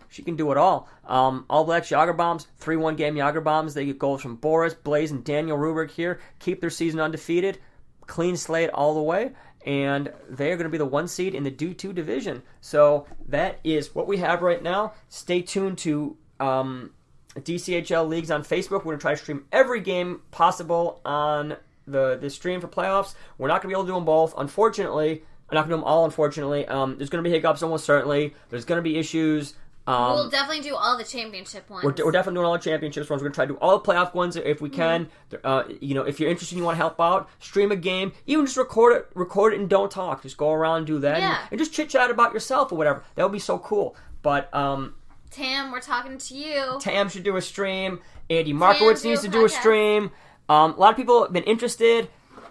Speaker 1: She can do it all. All Blacks Yager Bombs, 3-1 game Yager Bombs. They get goals from Boris, Blaze, and Daniel Ruberg here. Keep their season undefeated. Clean slate all the way, and they are going to be the 1 seed in the D2 division. So that is what we have right now. Stay tuned to DCHL Leagues on Facebook. We're going to try to stream every game possible on the stream for playoffs. We're not going to be able to do them both, unfortunately. I'm not going to do them all, unfortunately. There's going to be hiccups almost certainly. There's going to be issues.
Speaker 2: We'll definitely do all the championship ones.
Speaker 1: We're definitely doing all the championships ones. We're going to try to do all the playoff ones if we can. If you're interested and you want to help out, stream a game. Even just record it and don't talk. Just go around and do that.
Speaker 2: Yeah.
Speaker 1: And just chit-chat about yourself or whatever. That would be so cool. But
Speaker 2: Tam, we're talking to you.
Speaker 1: Tam should do a stream. Andy Markowitz needs to do a stream. A lot of people have been interested.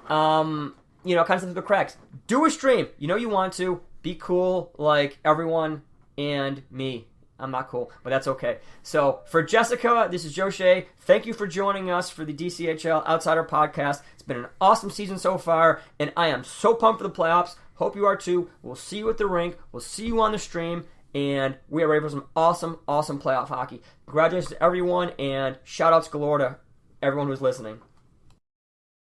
Speaker 1: Kind of through the cracks. Do a stream. You know you want to. Be cool like everyone and me. I'm not cool, but that's okay. So, for Jessica, this is Joe Shea. Thank you for joining us for the DCHL Outsider Podcast. It's been an awesome season so far, and I am so pumped for the playoffs. Hope you are too. We'll see you at the rink. We'll see you on the stream, and we are ready for some awesome, awesome playoff hockey. Congratulations to everyone, and shout-outs galore to everyone who's listening.